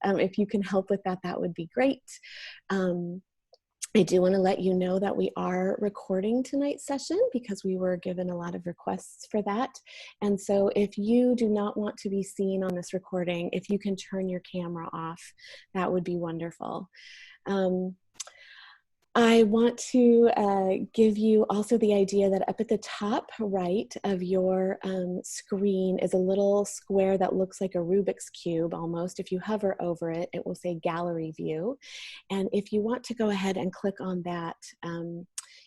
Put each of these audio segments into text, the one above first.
If you can help with that, that would be great. I do want to let you know that we are recording tonight's session because we were given a lot of requests for that. And so if you do not want to be seen on this recording, if you can turn your camera off, that would be wonderful. I want to give you also the idea that up at the top right of your screen is a little square that looks like a Rubik's Cube almost. If you hover over it, it will say Gallery View. And if you want to go ahead and click on that,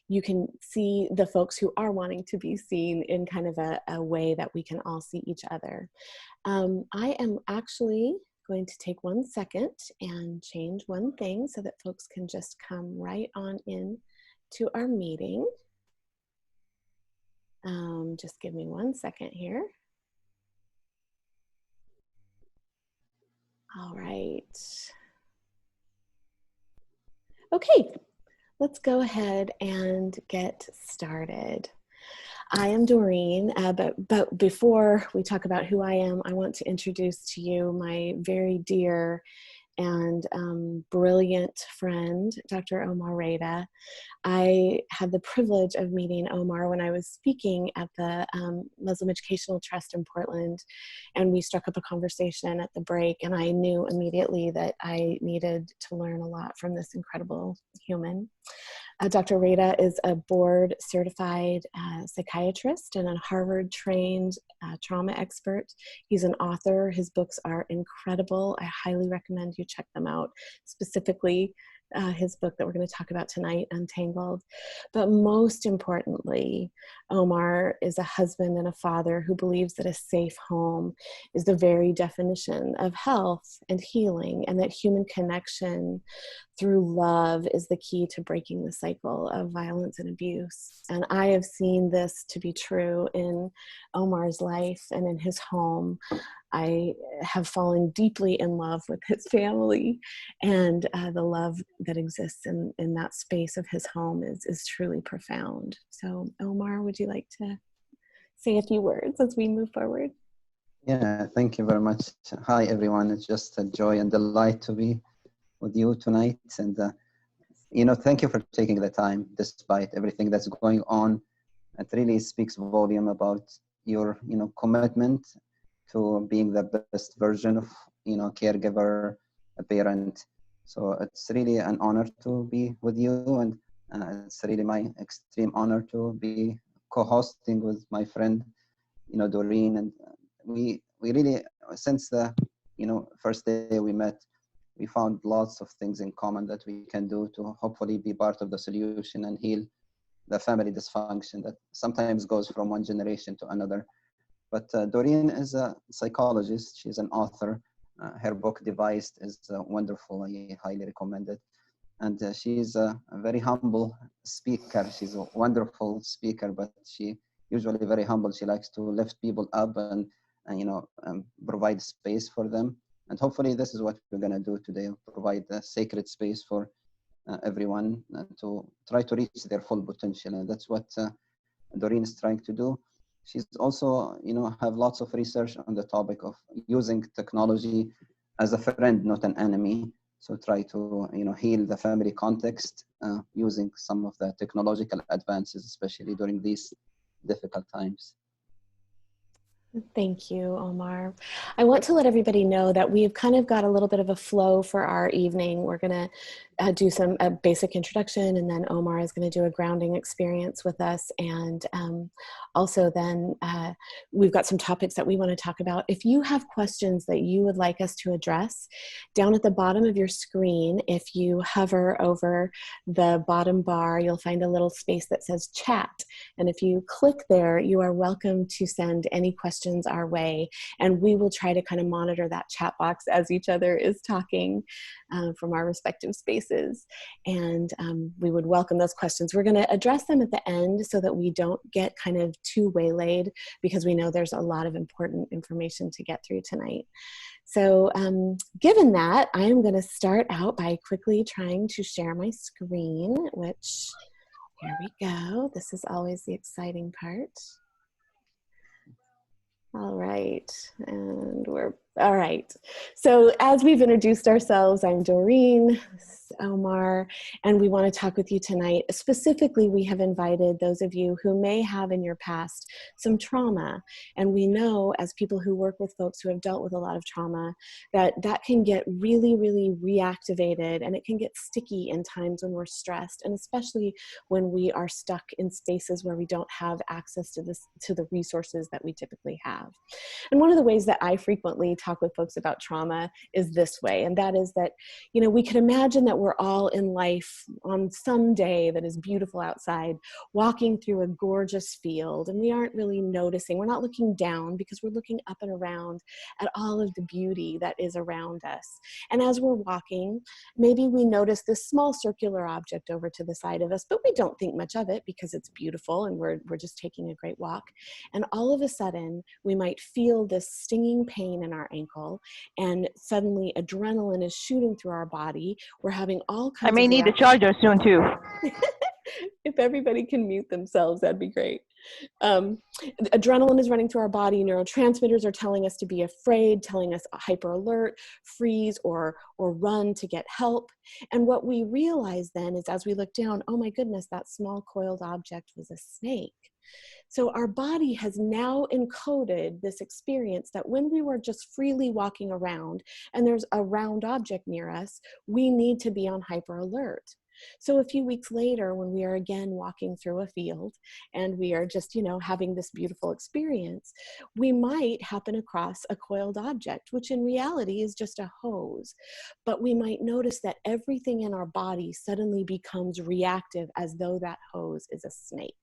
you can see the folks who are wanting to be seen in kind of a way that we can all see each other. I am actually going to take 1 second and change one thing so that folks can just come right on in to our meeting. Just give me 1 second here. All right. Okay, let's go ahead and get started. I am Doreen, but before we talk about who I am, I want to introduce to you my very dear and brilliant friend, Dr. Omar Reda. I had the privilege of meeting Omar when I was speaking at the Muslim Educational Trust in Portland, and we struck up a conversation at the break, and I knew immediately that I needed to learn a lot from this incredible human. Dr. Reda is a board certified psychiatrist and a Harvard trained trauma expert. He's an author. His books are incredible. I highly recommend you check them out, specifically his book that we're going to talk about tonight, Untangled. But most importantly, Omar is a husband and a father who believes that a safe home is the very definition of health and healing, and that human connection through love is the key to breaking the cycle of violence and abuse. And I have seen this to be true in Omar's life and in his home. I have fallen deeply in love with his family, and the love that exists in that space of his home is truly profound. So Omar, would you like to say a few words as we move forward? Yeah, thank you very much. Hi, everyone. It's just a joy and delight to be with you tonight. And, thank you for taking the time despite everything that's going on. It really speaks volume about your, commitment to being the best version of, caregiver, a parent. So it's really an honor to be with you. And it's really my extreme honor to be co-hosting with my friend, Doreen. And we really, since the, first day we met, we found lots of things in common that we can do to hopefully be part of the solution and heal the family dysfunction that sometimes goes from one generation to another. But Doreen is a psychologist. She's an author. Her book, Devised, is wonderful. I highly recommend it. And she's a very humble speaker. She's a wonderful speaker, but she usually very humble. She likes to lift people up and provide space for them. And hopefully this is what we're going to do today, provide a sacred space for everyone to try to reach their full potential. And that's what Doreen is trying to do. She's also, have lots of research on the topic of using technology as a friend, not an enemy. So try to, heal the family context using some of the technological advances, especially during these difficult times. Thank you, Omar. I want to let everybody know that we've kind of got a little bit of a flow for our evening. We're going to do a basic introduction, and then Omar is going to do a grounding experience with us. And also then we've got some topics that we want to talk about. If you have questions that you would like us to address, down at the bottom of your screen, if you hover over the bottom bar, you'll find a little space that says chat. And if you click there, you are welcome to send any questions our way, and we will try to kind of monitor that chat box as each other is talking from our respective spaces. And we would welcome those questions. We're going to address them at the end so that we don't get kind of too waylaid, because we know there's a lot of important information to get through tonight. So given that, I am going to start out by quickly trying to share my screen, which, here we go. This is always the exciting part. All right, and we're All right. So as we've introduced ourselves, I'm Doreen, Omar, and we want to talk with you tonight. Specifically, we have invited those of you who may have in your past some trauma. And we know, as people who work with folks who have dealt with a lot of trauma, that that can get really, really reactivated, and it can get sticky in times when we're stressed, and especially when we are stuck in spaces where we don't have access to the resources that we typically have. And one of the ways that I frequently talk with folks about trauma is this way, and that is that, you know, we can imagine that we're all in life on some day that is beautiful outside, walking through a gorgeous field, and we aren't really noticing. We're not looking down because we're looking up and around at all of the beauty that is around us. And as we're walking, maybe we notice this small circular object over to the side of us, but we don't think much of it because it's beautiful and we're just taking a great walk. And all of a sudden, we might feel this stinging pain in our ankle, and suddenly adrenaline is shooting through our body. We're having all kinds of I may need the charger soon too. If everybody can mute themselves, that'd be great. Adrenaline is running through our body. Neurotransmitters are telling us to be afraid, telling us hyper alert, freeze, or run to get help. And what we realize then is, as we look down, oh my goodness, that small coiled object was a snake. So our body has now encoded this experience that when we were just freely walking around and there's a round object near us, we need to be on hyper alert. So a few weeks later, when we are again walking through a field and we are just, having this beautiful experience, we might happen across a coiled object, which in reality is just a hose. But we might notice that everything in our body suddenly becomes reactive, as though that hose is a snake.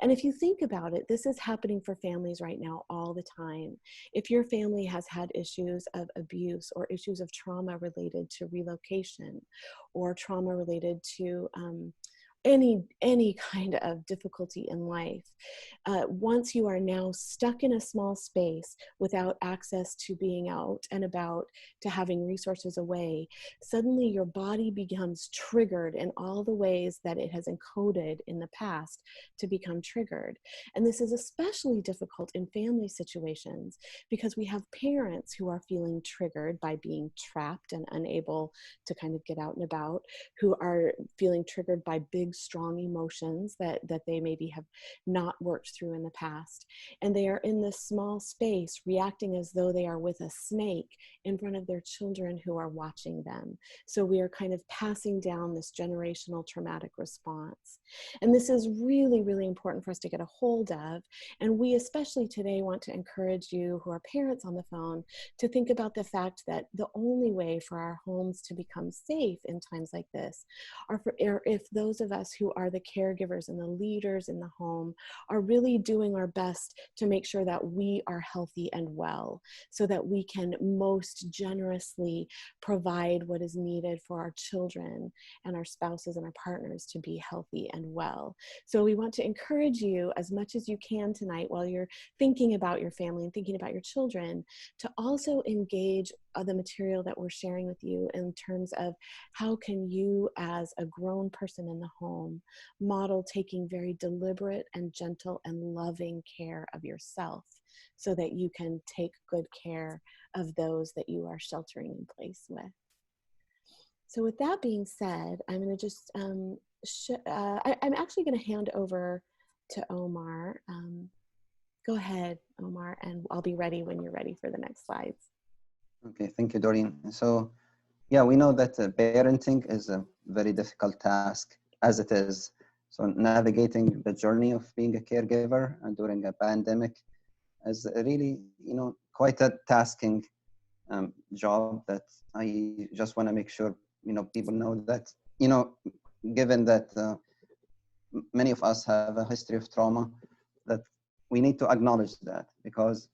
And if you think about it, this is happening for families right now all the time. If your family has had issues of abuse or issues of trauma related to relocation or trauma related to any kind of difficulty in life, once you are now stuck in a small space without access to being out and about, to having resources away, suddenly your body becomes triggered in all the ways that it has encoded in the past to become triggered. And this is especially difficult in family situations because we have parents who are feeling triggered by being trapped and unable to kind of get out and about, who are feeling triggered by big, strong emotions that they maybe have not worked through in the past. And they are in this small space reacting as though they are with a snake in front of their children who are watching them. So we are kind of passing down this generational traumatic response. And this is really, really important for us to get a hold of. And we especially today want to encourage you who are parents on the phone to think about the fact that the only way for our homes to become safe in times like this are if those of us who are the caregivers and the leaders in the home are really doing our best to make sure that we are healthy and well, so that we can most generously provide what is needed for our children and our spouses and our partners to be healthy and well. So we want to encourage you as much as you can tonight, while you're thinking about your family and thinking about your children, to also engage the material that we're sharing with you in terms of how can you, as a grown person in the home, model taking very deliberate and gentle and loving care of yourself, so that you can take good care of those that you are sheltering in place with. So with that being said, I'm going to just, I'm actually going to hand over to Omar. Go ahead, Omar, and I'll be ready when you're ready for the next slides. Okay, thank you, Doreen. So, yeah, we know that parenting is a very difficult task as it is. So navigating the journey of being a caregiver during a pandemic is really, quite a tasking job that I just want to make sure, people know that, given that many of us have a history of trauma, that we need to acknowledge that, because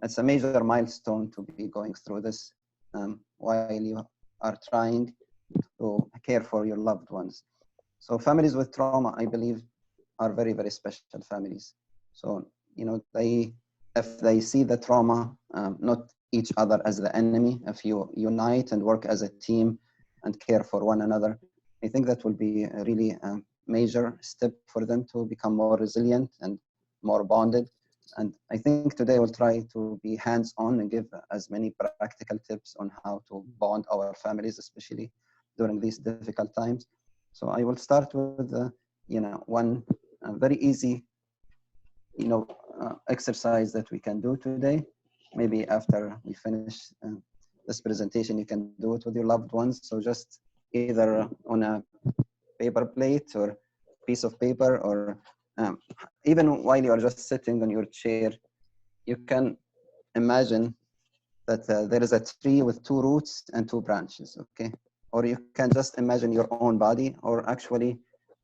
it's a major milestone to be going through this while you are trying to care for your loved ones. So families with trauma, I believe, are very, very special families. So, if they see the trauma, not each other as the enemy, if you unite and work as a team and care for one another, I think that will be a really major step for them to become more resilient and more bonded And I think today we'll try to be hands-on and give as many practical tips on how to bond our families, especially during these difficult times. So I will start with, one very easy, exercise that we can do today. Maybe after we finish this presentation, you can do it with your loved ones. So just either on a paper plate or piece of paper, or even while you are just sitting on your chair, you can imagine that there is a tree with two roots and two branches, okay? Or you can just imagine your own body, or actually,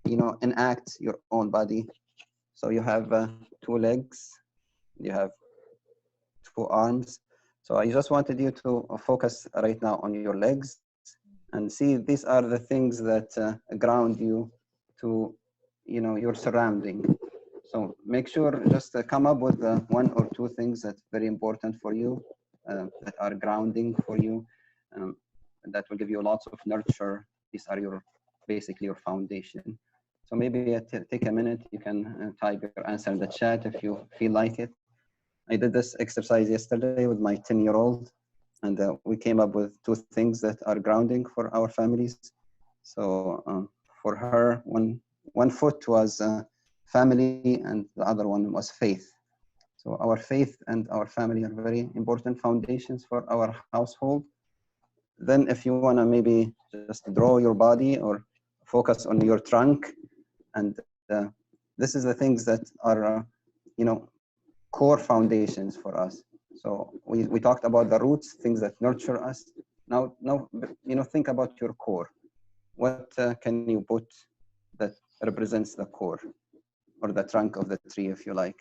enact your own body. So you have two legs, you have two arms. So I just wanted you to focus right now on your legs and see these are the things that ground you to, your surrounding. So make sure just come up with one or two things that's very important for you, that are grounding for you, um, that will give you lots of nurture. These are basically your foundation. So maybe take a minute, you can type your answer in the chat if you feel like it. I did this exercise yesterday with my 10-year-old, and we came up with two things that are grounding for our families. So for her, one foot was family, and the other one was faith. So our faith and our family are very important foundations for our household. Then if you want to maybe just draw your body or focus on your trunk, and this is the things that are, core foundations for us. So we talked about the roots, things that nurture us. Now, think about your core. What can you put that represents the core, or the trunk of the tree, if you like?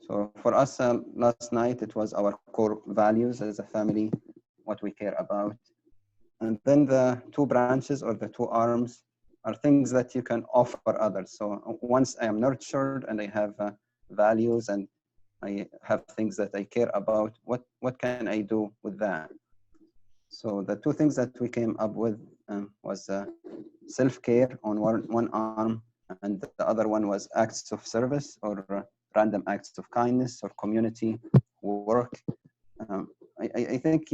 So for us, last night, it was our core values as a family, what we care about. And then the two branches or the two arms are things that you can offer others. So once I am nurtured and I have values and I have things that I care about, what can I do with that? So the two things that we came up with was self-care on one arm, and the other one was acts of service, or random acts of kindness, or community work. I think,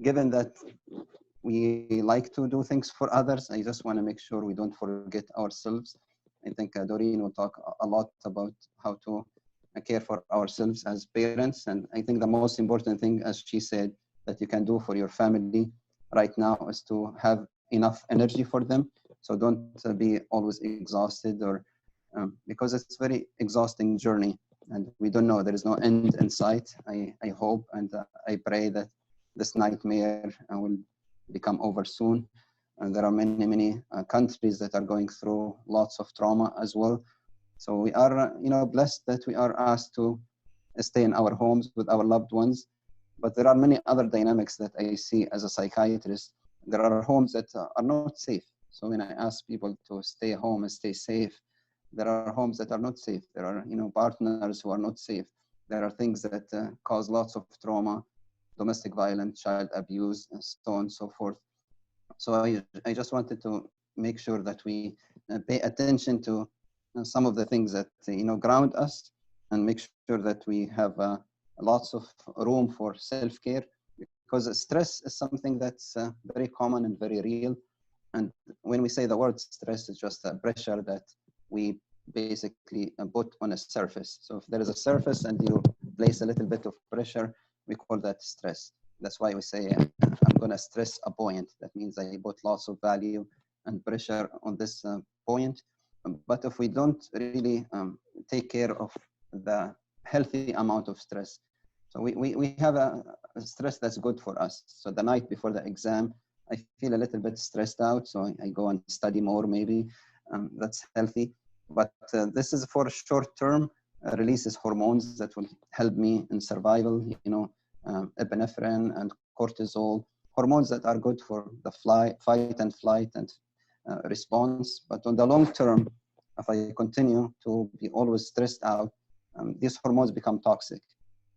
given that we like to do things for others, I just want to make sure we don't forget ourselves. I think Doreen will talk a lot about how to care for ourselves as parents. And I think the most important thing, as she said, that you can do for your family right now is to have enough energy for them. So don't be always exhausted, or because it's a very exhausting journey, and we don't know, there is no end in sight. I hope and I pray that this nightmare will become over soon. And there are many countries that are going through lots of trauma as well. So we are, blessed that we are asked to stay in our homes with our loved ones. But there are many other dynamics that I see as a psychiatrist. There are homes that are not safe. So when I ask people to stay home and stay safe, there are homes that are not safe. There are, partners who are not safe. There are things that cause lots of trauma, domestic violence, child abuse, and so on and so forth. So I just wanted to make sure that we pay attention to some of the things that, ground us, and make sure that we have lots of room for self-care, because stress is something that's very common and very real. And when we say the word stress, it's just a pressure that we basically put on a surface. So if there is a surface and you place a little bit of pressure, we call that stress. That's why we say, I'm going to stress a point. That means I put lots of value and pressure on this point. But if we don't really take care of the healthy amount of stress, so we have a stress that's good for us. So the night before the exam, I feel a little bit stressed out, so I go and study more maybe. That's healthy. But this is for short term, releases hormones that will help me in survival, epinephrine and cortisol, hormones that are good for the fight and flight and response. But on the long term, if I continue to be always stressed out, these hormones become toxic.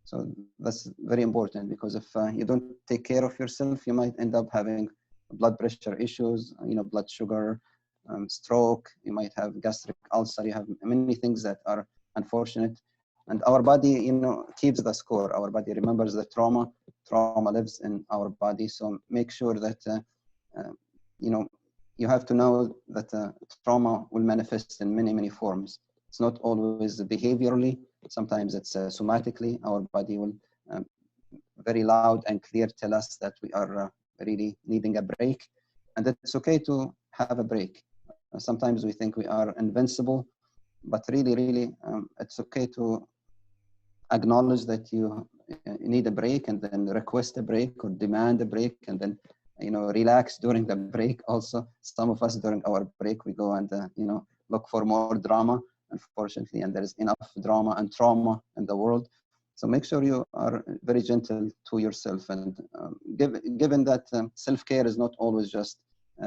So that's very important, because if you don't take care of yourself, you might end up having blood pressure issues, blood sugar, stroke, you might have gastric ulcer, you have many things that are unfortunate. And our body, keeps the score. Our body remembers the trauma. Trauma lives in our body. So make sure that, you have to know that trauma will manifest in many, many forms. It's not always behaviorally. Sometimes it's somatically. Our body will very loud and clear tell us that we are really needing a break. And it's okay to have a break. Sometimes we think we are invincible, but really, it's okay to acknowledge that you need a break, and then request a break or demand a break, and then relax during the break. Also, some of us during our break we go and look for more drama, unfortunately, and there is enough drama and trauma in the world. So make sure you are very gentle to yourself, and given that self-care is not always just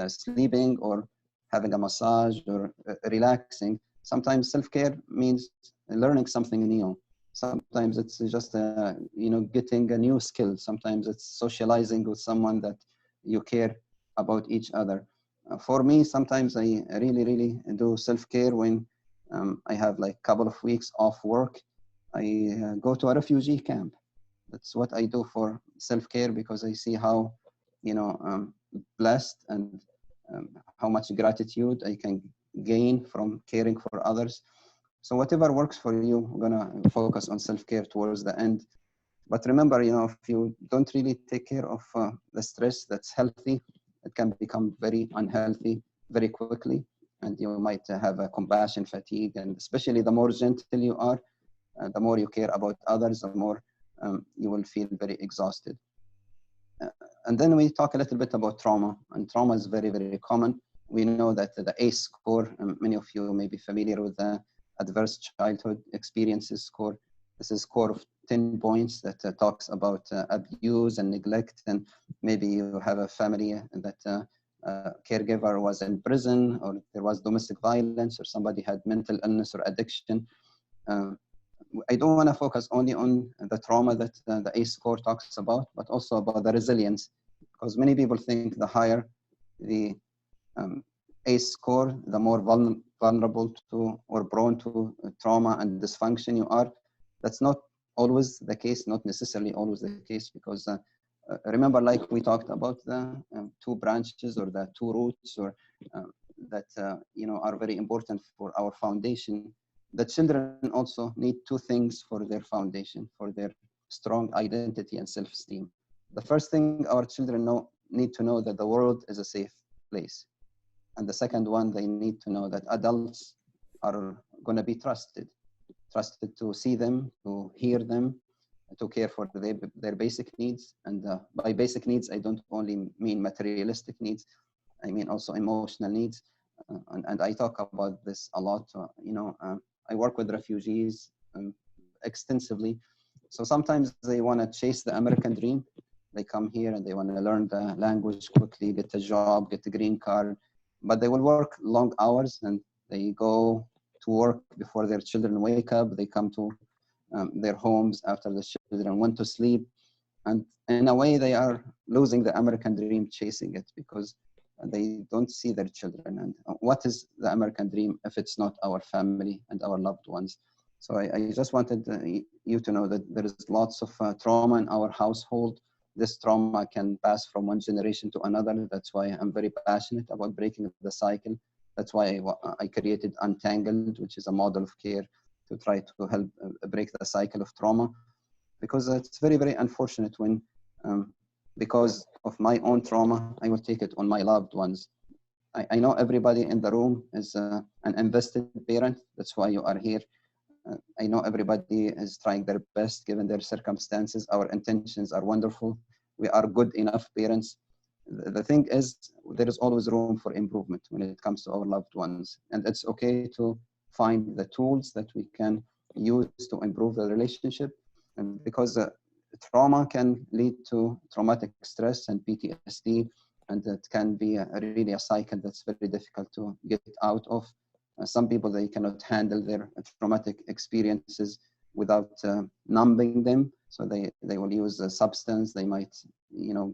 sleeping or having a massage or relaxing. Sometimes self-care means learning something new. Sometimes it's just getting a new skill. Sometimes it's socializing with someone that you care about each other. For me, sometimes I really do self-care when I have like a couple of weeks off work. I go to a refugee camp. That's what I do for self-care, because I see how blessed and how much gratitude I can gain from caring for others. So whatever works for you, we're gonna focus on self-care towards the end. But remember, if you don't really take care of the stress that's healthy, it can become very unhealthy very quickly. And you might have a compassion fatigue. And especially the more gentle you are, the more you care about others, the more you will feel very exhausted. And then we talk a little bit about trauma. And trauma is very, very common. We know that the ACE score, many of you may be familiar with the Adverse Childhood Experiences score. This is a score of 10 points that talks about abuse and neglect. And maybe you have a family that caregiver was in prison, or there was domestic violence, or somebody had mental illness or addiction. I don't want to focus only on the trauma that the ACE score talks about, but also about the resilience, because many people think the higher the ACE score, the more vulnerable to or prone to trauma and dysfunction you are. That's not always the case, not necessarily always the case, because remember, like we talked about the two branches or the two roots, or that are very important for our foundation. The children also need two things for their foundation, for their strong identity and self-esteem. The first thing our children need to know that the world is a safe place. And the second one, they need to know that adults are going to be trusted to see them, to hear them, to care for their basic needs. And by basic needs, I don't only mean materialistic needs, I mean also emotional needs. And I talk about this a lot. I work with refugees extensively. So sometimes they want to chase the American dream. They come here and they want to learn the language quickly, get a job, get a green card, but they will work long hours, and they go to work before their children wake up. They come to their homes after the children went to sleep. And in a way, they are losing the American dream chasing it, because they don't see their children. And what is the American dream if it's not our family and our loved ones? So I just wanted you to know that there is lots of trauma in our household. This trauma can pass from one generation to another. That's why I'm very passionate about breaking the cycle. That's why I created Untangled, which is a model of care to try to help break the cycle of trauma. Because it's very, very unfortunate when, because of my own trauma, I will take it on my loved ones. I know everybody in the room is an invested parent. That's why you are here. I know everybody is trying their best given their circumstances. Our intentions are wonderful. We are good enough parents. The thing is, there is always room for improvement when it comes to our loved ones. And it's okay to find the tools that we can use to improve the relationship. And because trauma can lead to traumatic stress and PTSD, and it can be really a cycle that's very difficult to get out of. Some people, they cannot handle their traumatic experiences without numbing them. So they will use a substance. They might,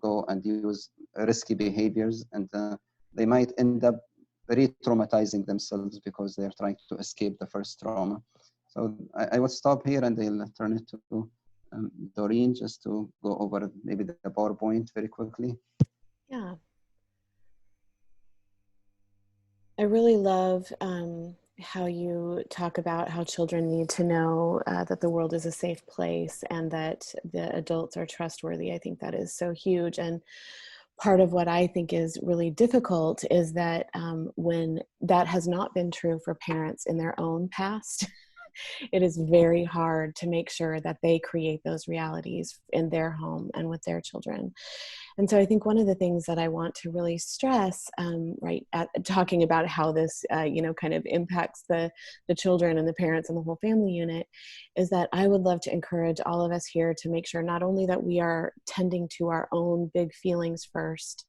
go and use risky behaviors, and they might end up re-traumatizing themselves because they're trying to escape the first trauma. So I will stop here and I'll turn it to Doreen just to go over maybe the PowerPoint very quickly. Yeah. I really love how you talk about how children need to know that the world is a safe place and that the adults are trustworthy. I think that is so huge. And part of what I think is really difficult is that when that has not been true for parents in their own past, it is very hard to make sure that they create those realities in their home and with their children. And so I think one of the things that I want to really stress, right, at talking about how this, kind of impacts the children and the parents and the whole family unit, is that I would love to encourage all of us here to make sure not only that we are tending to our own big feelings first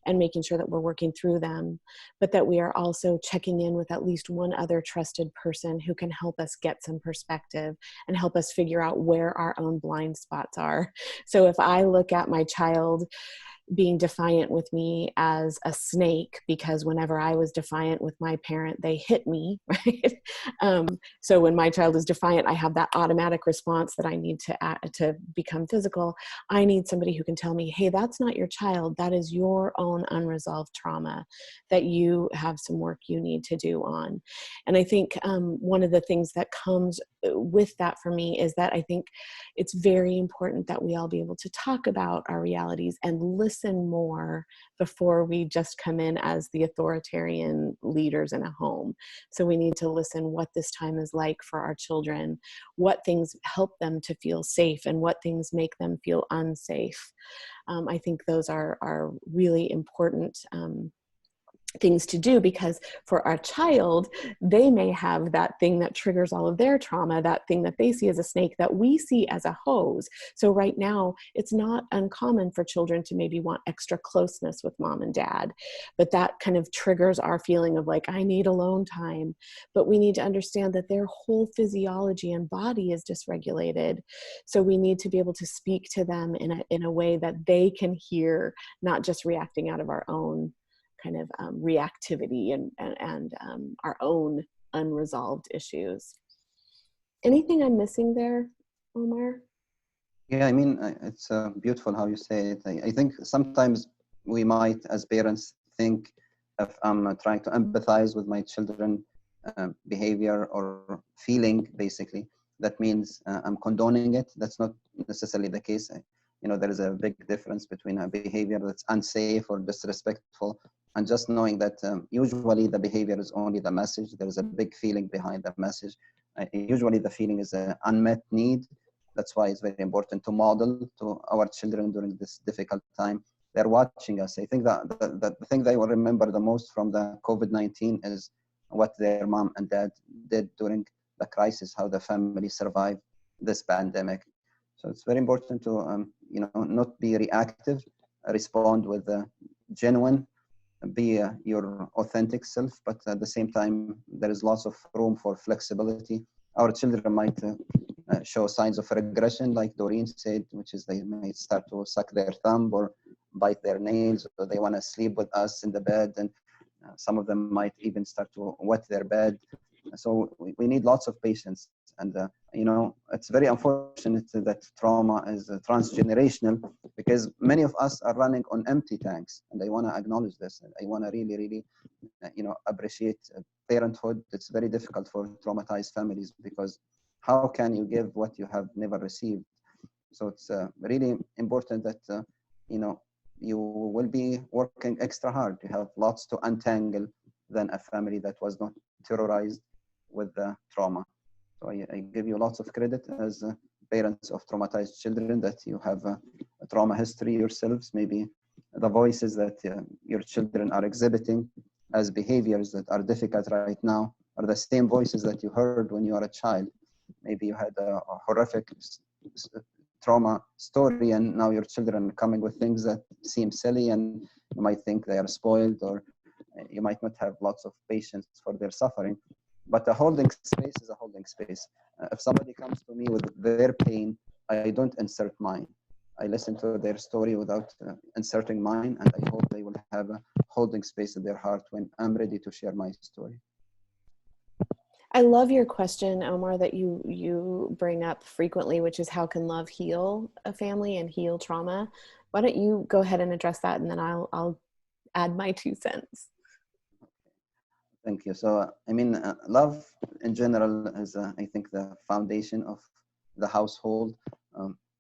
and making sure that we're working through them, but that we are also checking in with at least one other trusted person who can help us get some perspective and help us figure out where our own blind spots are. So if I look at my child being defiant with me as a snake, because whenever I was defiant with my parent, they hit me, right? So when my child is defiant, I have that automatic response that I need to become physical. I need somebody who can tell me, hey, that's not your child. That is your own unresolved trauma that you have some work you need to do on. And I think one of the things that comes with that for me is that I think it's very important that we all be able to talk about our realities and listen more before we just come in as the authoritarian leaders in a home. So we need to listen what this time is like for our children, what things help them to feel safe and what things make them feel unsafe. I think those are really important things to do, because for our child, they may have that thing that triggers all of their trauma, that thing that they see as a snake that we see as a hose. So right now, it's not uncommon for children to maybe want extra closeness with mom and dad, but that kind of triggers our feeling of like, I need alone time. But we need to understand that their whole physiology and body is dysregulated. So we need to be able to speak to them in a way that they can hear, not just reacting out of our own kind of reactivity and our own unresolved issues. Anything I'm missing there, Omar? Yeah, I mean, it's beautiful how you say it. I think sometimes we might, as parents, think if I'm trying to empathize with my children behavior or feeling, basically, that means I'm condoning it. That's not necessarily the case. There is a big difference between a behavior that's unsafe or disrespectful and just knowing that usually the behavior is only the message. There is a big feeling behind the message. Usually the feeling is an unmet need. That's why it's very important to model to our children during this difficult time. They're watching us. I think that the thing they will remember the most from the COVID-19 is what their mom and dad did during the crisis, how the family survived this pandemic. So it's very important to not be reactive, respond with genuine, be your authentic self, but at the same time, there is lots of room for flexibility. Our children might show signs of regression, like Doreen said, which is they may start to suck their thumb or bite their nails, or they want to sleep with us in the bed, and some of them might even start to wet their bed. So we need lots of patience. And, it's very unfortunate that trauma is transgenerational, because many of us are running on empty tanks. And I want to acknowledge this. I want to really, really, appreciate parenthood. It's very difficult for traumatized families, because how can you give what you have never received? So it's really important that, you will be working extra hard. You have lots to untangle than a family that was not terrorized with the trauma. So I give you lots of credit as parents of traumatized children, that you have a trauma history yourselves. Maybe the voices that your children are exhibiting as behaviors that are difficult right now are the same voices that you heard when you were a child. Maybe you had a horrific trauma story, and now your children are coming with things that seem silly, and you might think they are spoiled, or you might not have lots of patience for their suffering. But a holding space is a holding space. If somebody comes to me with their pain, I don't insert mine. I listen to their story without inserting mine, and I hope they will have a holding space in their heart when I'm ready to share my story. I love your question, Omar, that you bring up frequently, which is how can love heal a family and heal trauma? Why don't you go ahead and address that, and then I'll add my 2 cents. Thank you. So, I mean, love in general is, I think, the foundation of the household.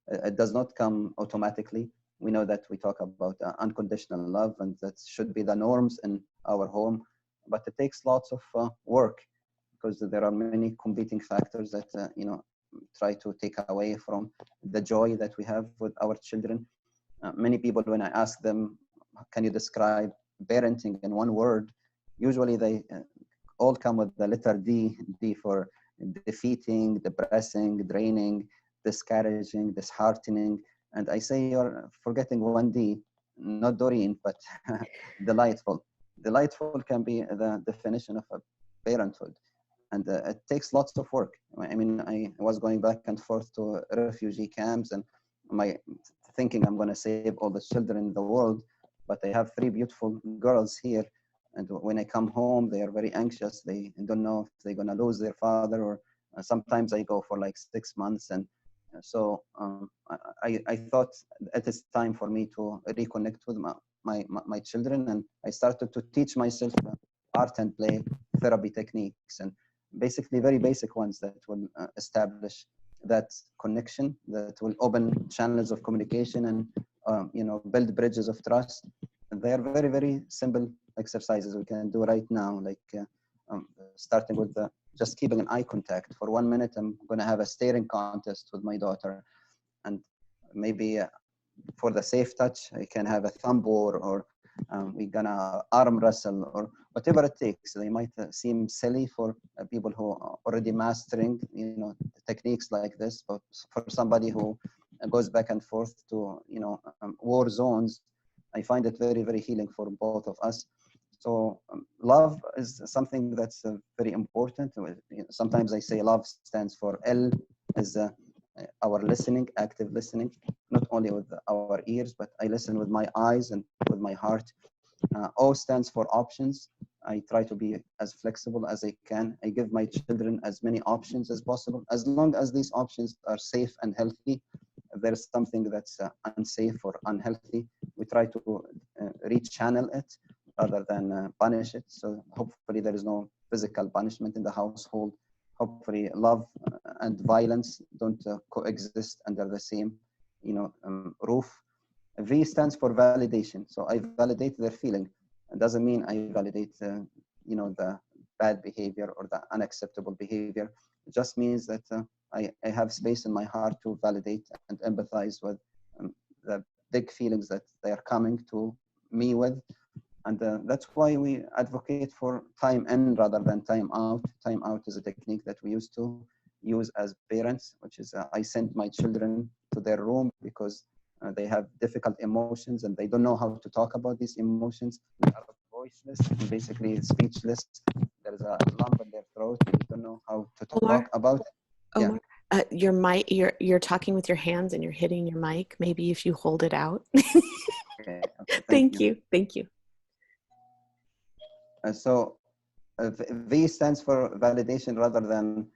It does not come automatically. We know that we talk about unconditional love, and that should be the norms in our home, but it takes lots of work, because there are many competing factors that try to take away from the joy that we have with our children. Many people, when I ask them, can you describe parenting in one word, usually they all come with the letter D for defeating, depressing, draining, discouraging, disheartening. And I say, you're forgetting one D, not Doreen, but delightful. Delightful can be the definition of a parenthood. And it takes lots of work. I mean, I was going back and forth to refugee camps, and my thinking I'm going to save all the children in the world, but I have 3 beautiful girls here. And when I come home, they are very anxious. They don't know if they're going to lose their father, or sometimes I go for like 6 months. And so I thought it is time for me to reconnect with my children. And I started to teach myself art and play therapy techniques, and basically very basic ones that will establish that connection, that will open channels of communication, and build bridges of trust. And they are very, very simple exercises we can do right now, like starting with just keeping an eye contact for 1 minute. I'm going to have a staring contest with my daughter, and maybe for the safe touch, I can have a thumb war, or we're gonna arm wrestle, or whatever it takes. They might seem silly for people who are already mastering, techniques like this, but for somebody who goes back and forth to, war zones, I find it very, very healing for both of us. So love is something that's very important. Sometimes I say love stands for L, is our listening, active listening, not only with our ears, but I listen with my eyes and with my heart. O stands for options. I try to be as flexible as I can. I give my children as many options as possible, as long as these options are safe and healthy. If there is something that's unsafe or unhealthy, we try to rechannel it rather than punish it. So hopefully there is no physical punishment in the household. Hopefully love and violence don't coexist under the same roof. V stands for validation. So I validate their feeling. It doesn't mean I validate the bad behavior or the unacceptable behavior. It just means that I have space in my heart to validate and empathize with the big feelings that they are coming to me with. And that's why we advocate for time in rather than time out. Time out is a technique that we used to use as parents, which is I send my children to their room because they have difficult emotions and they don't know how to talk about these emotions. They are voiceless, basically speechless. There's a lump in their throat. They don't know how to talk about it. Omar, your mic, you're talking with your hands and you're hitting your mic. Maybe if you hold it out. Okay, Thank you. Thank you. So V stands for validation rather than,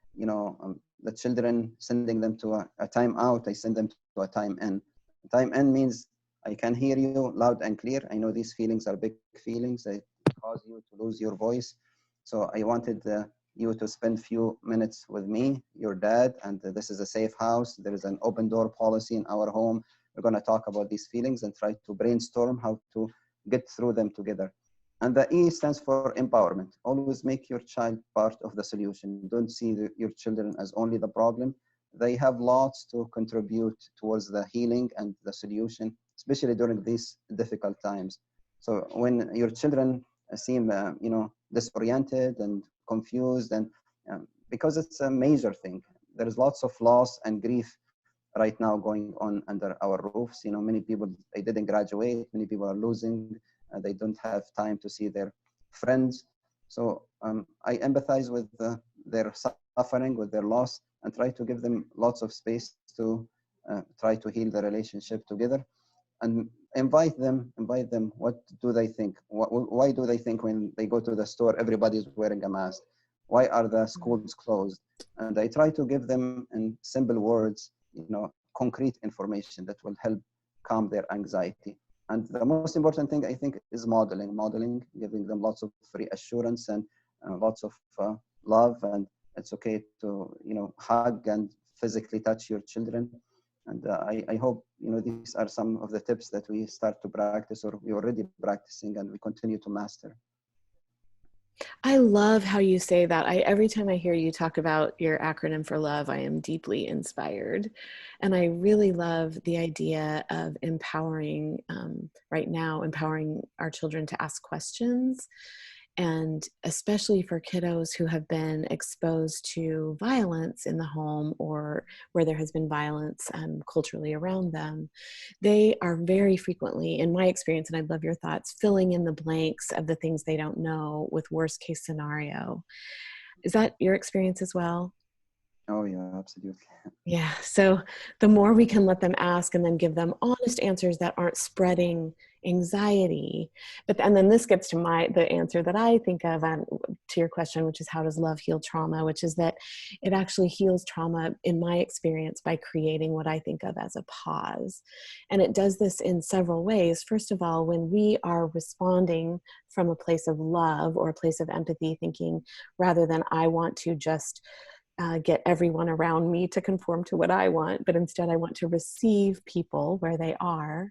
the children sending them to a time out. I send them to a time in. Time in means I can hear you loud and clear. I know these feelings are big feelings. They cause you to lose your voice. So I wanted you to spend few minutes with me, your dad, and this is a safe house. There is an open door policy in our home. We're going to talk about these feelings and try to brainstorm how to get through them together. And the E stands for empowerment. Always make your child part of the solution. Don't see your children as only the problem. They have lots to contribute towards the healing and the solution, especially during these difficult times. So when your children seem, disoriented and confused, and because it's a major thing, there is lots of loss and grief right now going on under our roofs. Many people, they didn't graduate. Many people are losing. They don't have time to see their friends. So I empathize with their suffering, with their loss, and try to give them lots of space to try to heal the relationship together. And invite them. What do they think? Why do they think when they go to the store, everybody's wearing a mask? Why are the schools closed? And I try to give them in simple words, concrete information that will help calm their anxiety. And the most important thing, I think, is modeling, giving them lots of reassurance and lots of love. And it's okay to, hug and physically touch your children. And I hope, these are some of the tips that we start to practice, or we're already practicing, and we continue to master. I love how you say that. Every time I hear you talk about your acronym for love, I am deeply inspired. And I really love the idea of empowering, right now, empowering our children to ask questions. And especially for kiddos who have been exposed to violence in the home, or where there has been violence culturally around them, they are very frequently, in my experience, and I'd love your thoughts, filling in the blanks of the things they don't know with worst case scenario. Is that your experience as well? Oh yeah, absolutely. Yeah. So the more we can let them ask and then give them honest answers that aren't spreading anxiety. And then this gets to the answer that I think of to your question, which is, how does love heal trauma? Which is that it actually heals trauma, in my experience, by creating what I think of as a pause. And it does this in several ways. First of all, when we are responding from a place of love or a place of empathy, thinking rather than I want to just get everyone around me to conform to what I want, but instead I want to receive people where they are,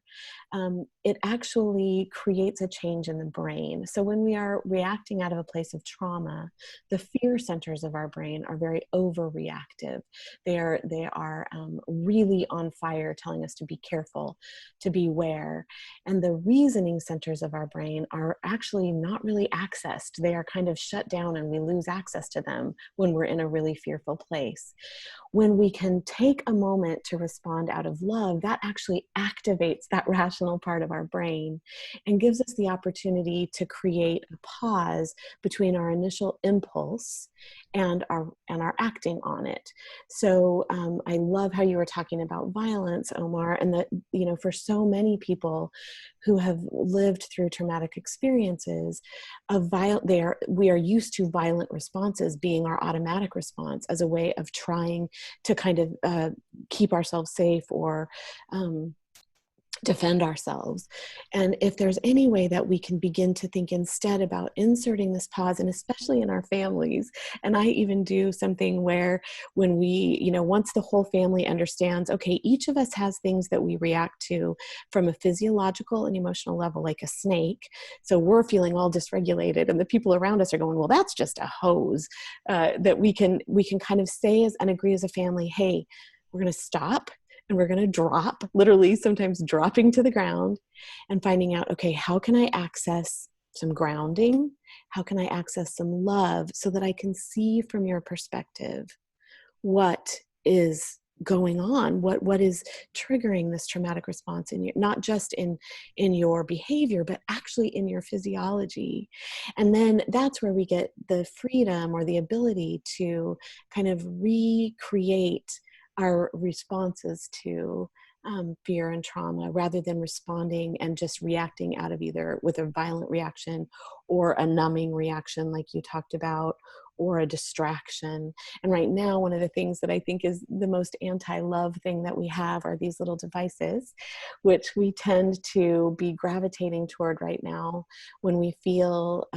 it actually creates a change in the brain. So when we are reacting out of a place of trauma, the fear centers of our brain are very overreactive. They are really on fire, telling us to be careful, to beware. And the reasoning centers of our brain are actually not really accessed. They are kind of shut down, and we lose access to them when we're in a really fearful place. When we can take a moment to respond out of love, that actually activates that rational part of our brain and gives us the opportunity to create a pause between our initial impulse and our acting on it. So I love how you were talking about violence, Omar, and that, for so many people who have lived through traumatic experiences, we are used to violent responses being our automatic response as a way of trying to kind of keep ourselves safe or defend ourselves. And if there's any way that we can begin to think instead about inserting this pause, and especially in our families, and I even do something where when we, once the whole family understands, okay, each of us has things that we react to from a physiological and emotional level, like a snake. So we're feeling all dysregulated, and the people around us are going, well, that's just a hose. That we can kind of say and agree as a family, hey, we're going to stop. And we're going to drop, literally sometimes dropping to the ground and finding out, okay, how can I access some grounding? How can I access some love so that I can see from your perspective what is going on, what is triggering this traumatic response in you, not just in your behavior, but actually in your physiology. And then that's where we get the freedom or the ability to kind of recreate our responses to fear and trauma, rather than responding and just reacting out of either with a violent reaction or a numbing reaction like you talked about, or a distraction. And right now, one of the things that I think is the most anti-love thing that we have are these little devices, which we tend to be gravitating toward right now when we feel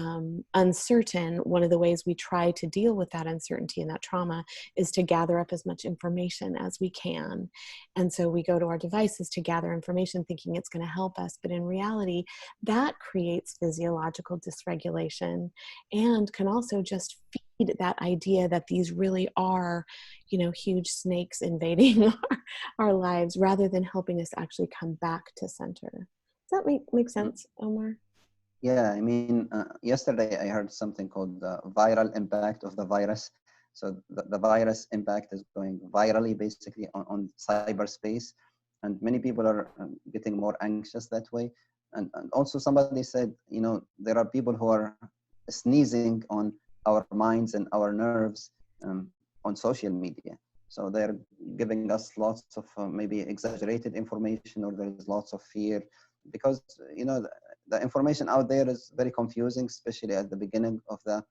uncertain. One of the ways we try to deal with that uncertainty and that trauma is to gather up as much information as we can. And so we go to our devices to gather information thinking it's going to help us. But in reality, that creates physiological dysregulation and can also just feed that idea that these really are, huge snakes invading our lives, rather than helping us actually come back to center. Does that make sense, Omar? Yeah, I mean, yesterday I heard something called the viral impact of the virus. So the virus impact is going virally, basically, on cyberspace. And many people are getting more anxious that way. And also somebody said, there are people who are sneezing on our minds and our nerves on social media. So they're giving us lots of maybe exaggerated information, or there's lots of fear. because the information out there is very confusing, especially at the beginning of the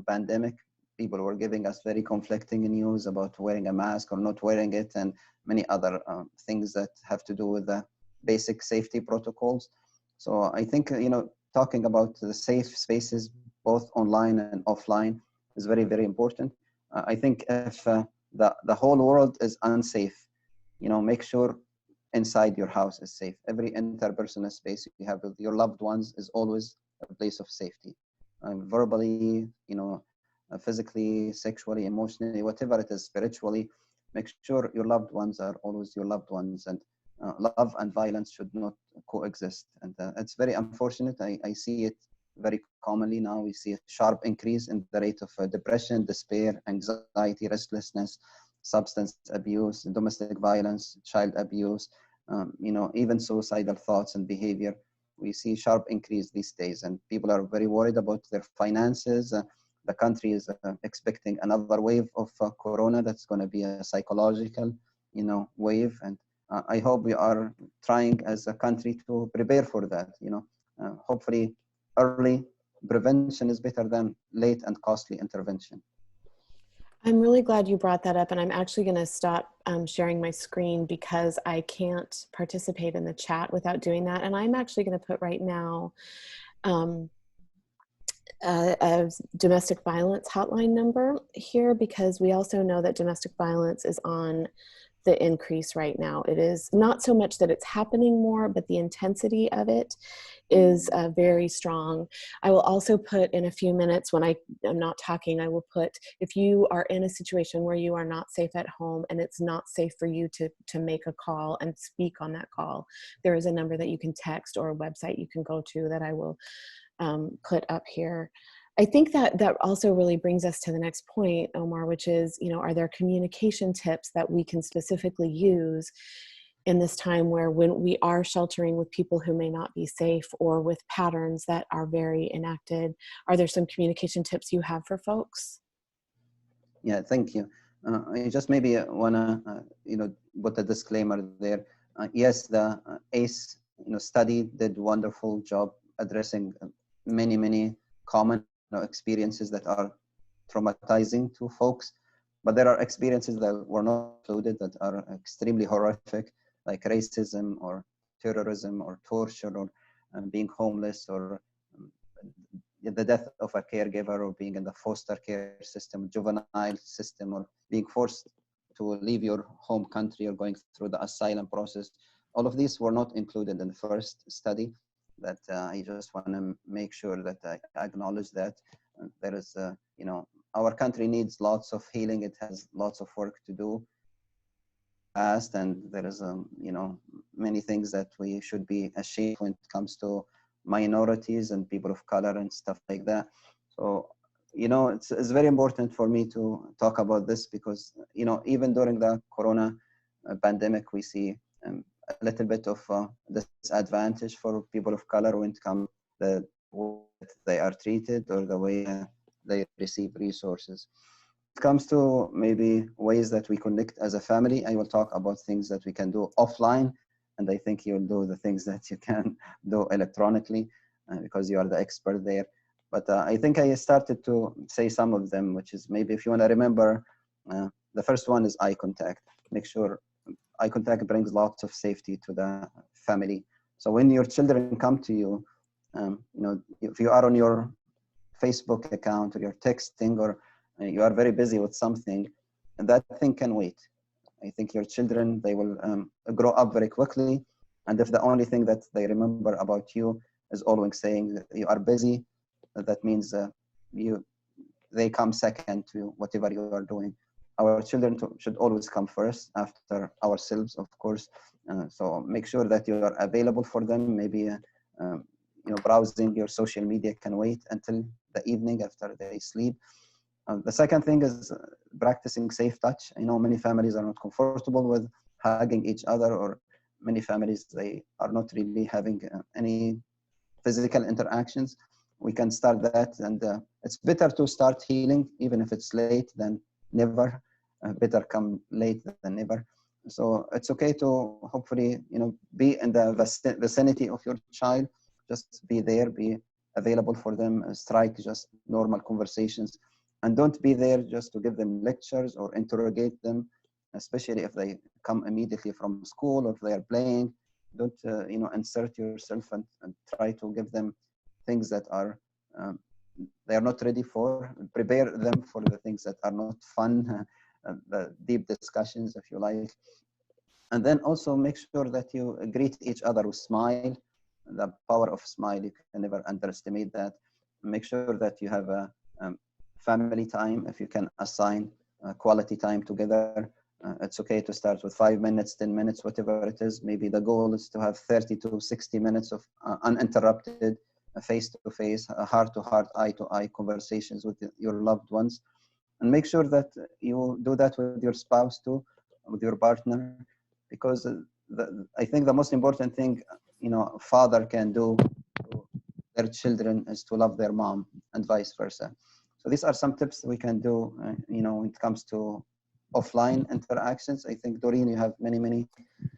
pandemic. People were giving us very conflicting news about wearing a mask or not wearing it, and many other things that have to do with the basic safety protocols. So I think talking about the safe spaces, both online and offline, is very, very important. I think if the whole world is unsafe, make sure inside your house is safe. Every interpersonal space you have with your loved ones is always a place of safety, verbally, physically, sexually, emotionally, whatever it is, spiritually. Make sure your loved ones are always your loved ones, and love and violence should not coexist. And it's very unfortunate. I see it very commonly now. We see a sharp increase in the rate of depression, despair, anxiety, restlessness, substance abuse, domestic violence, child abuse, even suicidal thoughts and behavior. We see sharp increase these days, and people are very worried about their finances. The country is expecting another wave of corona that's going to be a psychological, wave. And I hope we are trying as a country to prepare for that. Hopefully, early prevention is better than late and costly intervention. I'm really glad you brought that up, and I'm actually going to stop sharing my screen because I can't participate in the chat without doing that. And I'm actually going to put right now a domestic violence hotline number here, because we also know that domestic violence is on the increase right now. It is not so much that it's happening more, but the intensity of it is very strong. I will also put in a few minutes, when I am not talking, I will put, if you are in a situation where you are not safe at home and it's not safe for you to make a call and speak on that call, there is a number that you can text or a website you can go to that I will put up here. I think that also really brings us to the next point, Omar, which is, are there communication tips that we can specifically use in this time where, when we are sheltering with people who may not be safe or with patterns that are very enacted? Are there some communication tips you have for folks? Yeah, thank you. I just maybe want to, put a disclaimer there. Yes, the ACE, study did wonderful job addressing many common experiences that are traumatizing to folks, but there are experiences that were not included that are extremely horrific, like racism or terrorism or torture or being homeless, or the death of a caregiver, or being in the foster care system, juvenile system, or being forced to leave your home country, or going through the asylum process. All of these were not included in the first study. That I just want to make sure that I acknowledge that there is, our country needs lots of healing. It has lots of work to do. And there is, many things that we should be ashamed when it comes to minorities and people of color and stuff like that. So, it's very important for me to talk about this because, even during the corona pandemic, we see a little bit of disadvantage for people of color when it comes to the way they are treated or the way they receive resources. When it comes to maybe ways that we connect as a family, I will talk about things that we can do offline, and I think you'll do the things that you can do electronically because you are the expert there. But I think I started to say some of them, which is maybe, if you want to remember, the first one is eye contact. Make sure eye contact brings lots of safety to the family. So when your children come to you, if you are on your Facebook account or you're texting, or you are very busy with something, that thing can wait. I think your children, they will grow up very quickly. And if the only thing that they remember about you is always saying that you are busy, that means they come second to whatever you are doing. Our children should always come first after ourselves, of course. So make sure that you are available for them. Maybe browsing your social media can wait until the evening after they sleep. The second thing is practicing safe touch. I know many families are not comfortable with hugging each other, or many families, they are not really having any physical interactions. We can start that, and it's better to start healing, even if it's late, than never. Better come late than never. So it's okay to hopefully, be in the vicinity of your child, just be there, be available for them, strike just normal conversations, and don't be there just to give them lectures or interrogate them, especially if they come immediately from school or if they are playing. Don't, insert yourself and try to give them things that are um, they are not ready for. Prepare them for the things that are not fun, the deep discussions, if you like. And then also make sure that you greet each other with smile. The power of smile, you can never underestimate that. Make sure that you have a family time. If you can assign quality time together, it's okay to start with 5 minutes, 10 minutes, whatever it is. Maybe the goal is to have 30 to 60 minutes of uninterrupted face-to-face, heart-to-heart, eye-to-eye conversations with your loved ones. And make sure that you do that with your spouse too, with your partner, because I think the most important thing, a father can do to their children is to love their mom, and vice versa. So these are some tips we can do, when it comes to offline interactions. I think, Doreen, you have many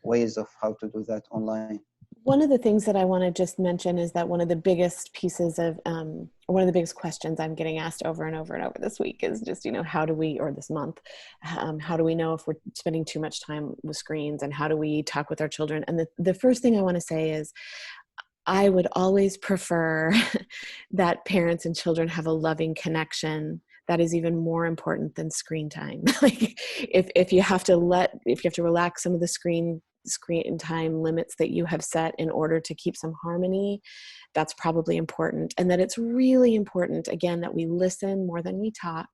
ways of how to do that online. One of the things that I want to just mention is that one of the biggest pieces of, one of the biggest questions I'm getting asked over and over and over this week is just, how do we, or this month, how do we know if we're spending too much time with screens, and how do we talk with our children? And the first thing I want to say is, I would always prefer that parents and children have a loving connection. That is even more important than screen time. Like if you have to relax some of the screen time limits that you have set in order to keep some harmony, that's probably important. And that it's really important, again, that we listen more than we talk,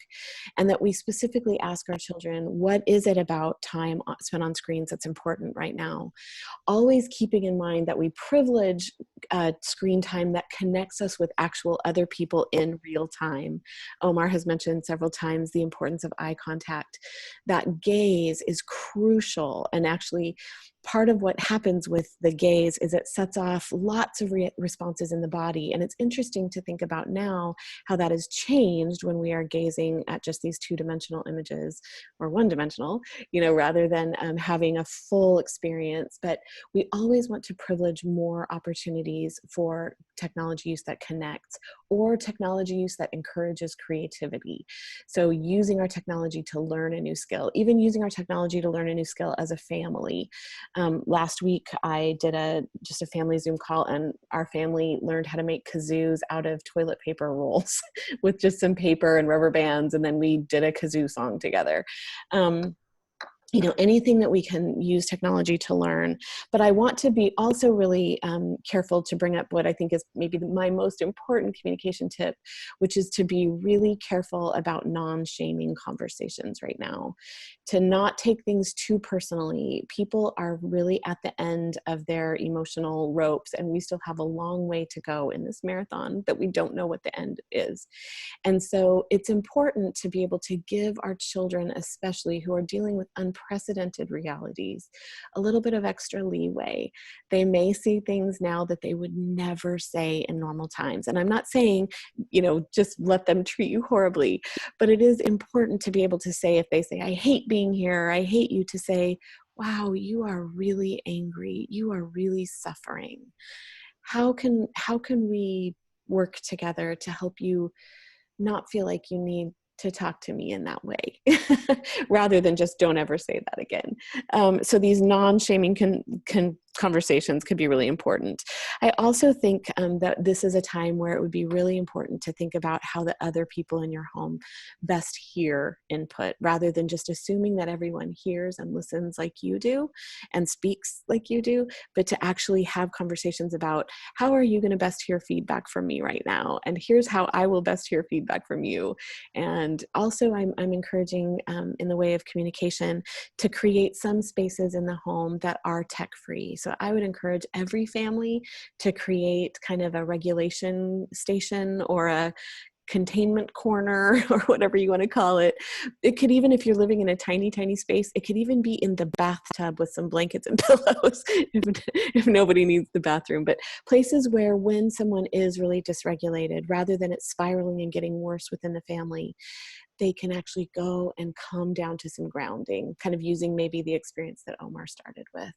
and that we specifically ask our children, what is it about time spent on screens that's important right now? Always keeping in mind that we privilege screen time that connects us with actual other people in real time. Omar has mentioned several times the importance of eye contact. That gaze is crucial, and actually part of what happens with the gaze is it sets off lots of responses in the body. And it's interesting to think about now how that has changed when we are gazing at just these two-dimensional images, or one-dimensional, rather than having a full experience. But we always want to privilege more opportunities for technology use that connects, or technology use that encourages creativity. So using our technology to learn a new skill, even using our technology to learn a new skill as a family. Last week, I did just a family Zoom call, and our family learned how to make kazoos out of toilet paper rolls with just some paper and rubber bands, and then we did a kazoo song together. Anything that we can use technology to learn. But I want to be also really careful to bring up what I think is maybe my most important communication tip, which is to be really careful about non-shaming conversations right now, to not take things too personally. People are really at the end of their emotional ropes, and we still have a long way to go in this marathon that we don't know what the end is. And so it's important to be able to give our children, especially who are dealing with unprecedented realities, a little bit of extra leeway. They may see things now that they would never say in normal times. And I'm not saying, just let them treat you horribly, but it is important to be able to say, if they say, I hate being here, I hate you, to say, wow, you are really angry. You are really suffering. How can we work together to help you not feel like you need to talk to me in that way, rather than just don't ever say that again. So these non-shaming conversations could be really important. I also think that this is a time where it would be really important to think about how the other people in your home best hear input, rather than just assuming that everyone hears and listens like you do and speaks like you do, but to actually have conversations about, how are you going to best hear feedback from me right now? And here's how I will best hear feedback from you. And also I'm encouraging in the way of communication to create some spaces in the home that are tech-free. So I would encourage every family to create kind of a regulation station, or a containment corner or whatever you want to call it. It could even, if you're living in a tiny, tiny space, it could even be in the bathtub with some blankets and pillows if nobody needs the bathroom. But places where when someone is really dysregulated, rather than it spiraling and getting worse within the family, they can actually go and come down to some grounding, kind of using maybe the experience that Omar started with.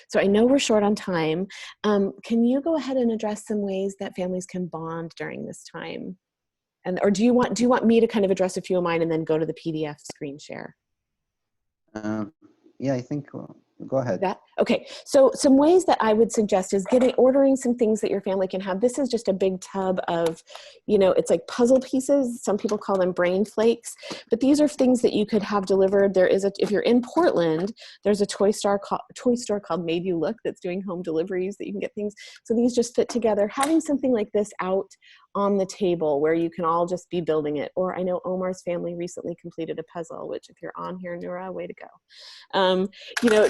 So I know we're short on time. Can you go ahead and address some ways that families can bond during this time? Or do you want me to kind of address a few of mine and then go to the PDF screen share? Yeah, I think, go ahead. That? Okay, so some ways that I would suggest is ordering some things that your family can have. This is just a big tub of, it's like puzzle pieces. Some people call them brain flakes, but these are things that you could have delivered. If you're in Portland, there's a toy store called Made You Look that's doing home deliveries that you can get things. So these just fit together. Having something like this out on the table where you can all just be building it. Or I know Omar's family recently completed a puzzle, which if you're on here, Noura, way to go.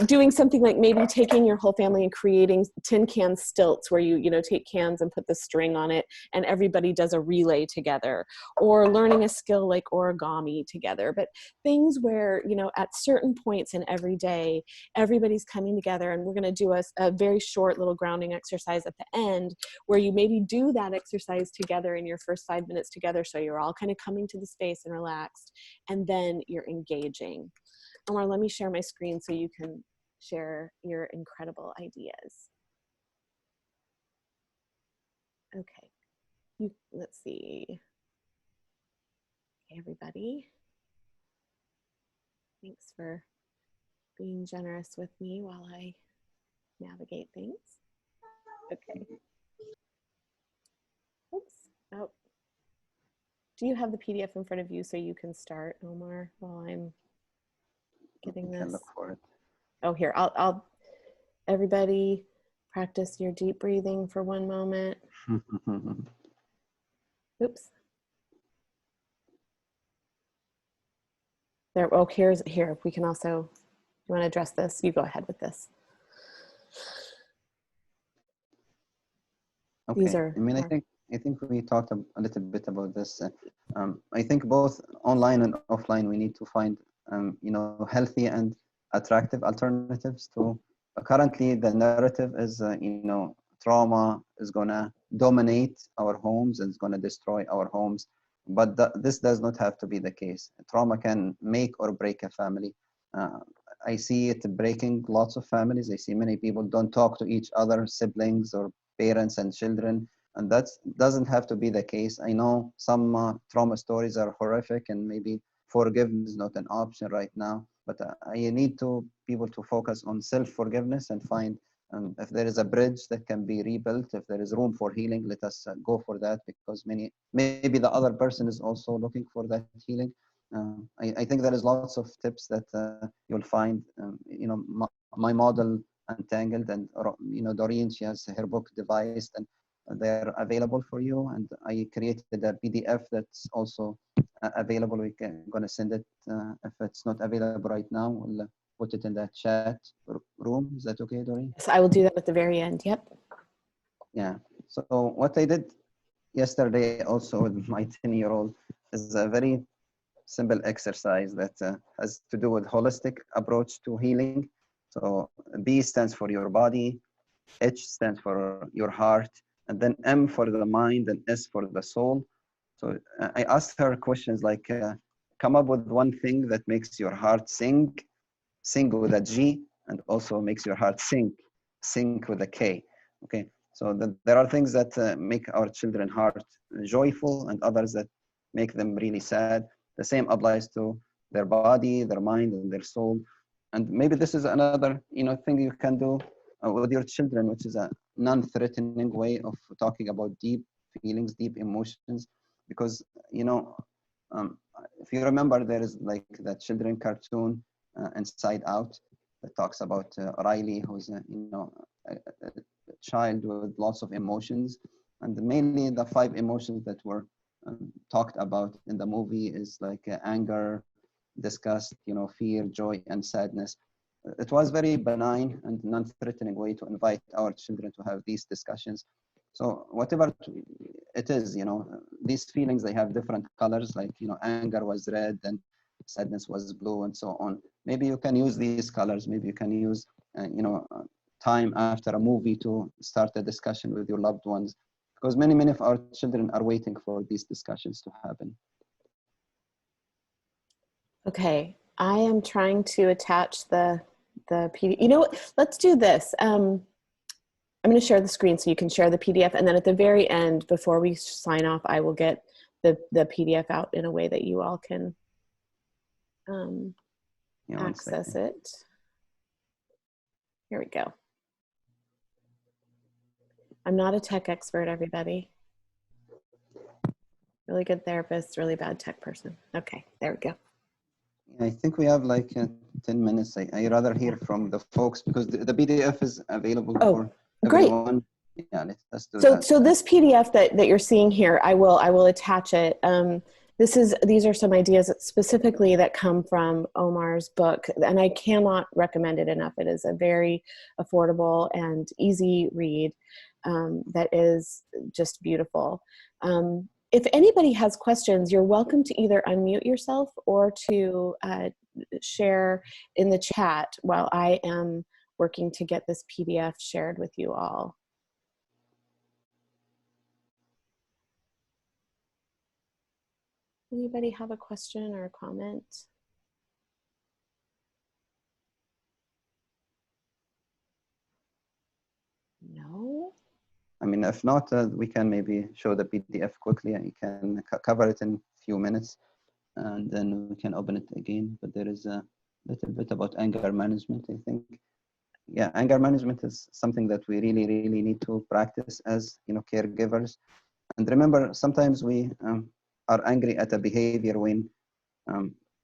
Doing something like maybe taking your whole family and creating tin can stilts where you take cans and put the string on it and everybody does a relay together, or learning a skill like origami together. But things where, at certain points in every day, everybody's coming together, and we're going to do a very short little grounding exercise at the end where you maybe do that exercise together in your first 5 minutes together. So you're all kind of coming to the space and relaxed, and then you're engaging. Omar, let me share my screen so you can share your incredible ideas. Okay, let's see. Okay, everybody. Thanks for being generous with me while I navigate things. Okay. Oops. Oh. Do you have the PDF in front of you so you can start, Omar, while I'm getting this? I can look for it. Oh, here, I'll everybody practice your deep breathing for 1 moment. Oops. There, oh, here, we can also, you want to address this? You go ahead with this. Okay. These are, I think we talked a little bit about this. I think both online and offline, we need to find, healthy and attractive alternatives to. Currently, the narrative is, trauma is gonna dominate our homes and it's gonna destroy our homes. But this does not have to be the case. Trauma can make or break a family. I see it breaking lots of families. I see many people don't talk to each other, siblings or parents and children, and that doesn't have to be the case. I know some trauma stories are horrific, and maybe forgiveness is not an option right now, but I need people to focus on self-forgiveness and find if there is a bridge that can be rebuilt, if there is room for healing, let us go for that, because maybe the other person is also looking for that healing. I think there is lots of tips that you'll find. My model Untangled, and Doreen, she has her book devised, and they're available for you. And I created a PDF that's also available. Gonna send it if it's not available right now. We'll put it in the chat room. Is that okay, Doreen? yes, I will do that at the very end. Yep. Yeah. So what I did yesterday also with my 10-year-old is a very simple exercise that has to do with holistic approach to healing. So B stands for your body, H stands for your heart, and then M for the mind, and S for the soul. So I asked her questions like, come up with one thing that makes your heart sing with a G, and also makes your heart sing with a K. Okay, so there are things that make our children's heart joyful, and others that make them really sad. The same applies to their body, their mind, and their soul. And maybe this is another thing you can do with your children, which is a non-threatening way of talking about deep feelings, deep emotions. Because if you remember, there is like that children cartoon Inside Out that talks about Riley, who's a child with lots of emotions, and mainly the 5 emotions that were talked about in the movie is like anger, disgust, fear, joy, and sadness. It was very benign and non-threatening way to invite our children to have these discussions. So whatever it is, these feelings, they have different colors, like, anger was red and sadness was blue and so on. Maybe you can use these colors. Maybe you can use, time after a movie to start a discussion with your loved ones, because many of our children are waiting for these discussions to happen. Okay, I am trying to attach the PDF. You know what? Let's do this. I'm going to share the screen so you can share the PDF, and then at the very end, before we sign off, I will get the PDF out in a way that you all can access it. Here we go. I'm not a tech expert, everybody. Really good therapist, really bad tech person. Okay, there we go. I think we have like 10 minutes. I rather hear from the folks, because the PDF is available for everyone. Great. Yeah, let's do that. So this PDF that you're seeing here, I will attach it. These are some ideas specifically that come from Omar's book, and I cannot recommend it enough. It is a very affordable and easy read that is just beautiful. If anybody has questions, you're welcome to either unmute yourself or to share in the chat while I am working to get this PDF shared with you all. Anybody have a question or a comment? No? I mean, if not, we can maybe show the PDF quickly, and you can cover it in a few minutes, and then we can open it again. But there is a little bit about anger management, I think. Yeah, anger management is something that we really need to practice as, caregivers. And remember, sometimes we are angry at a behavior when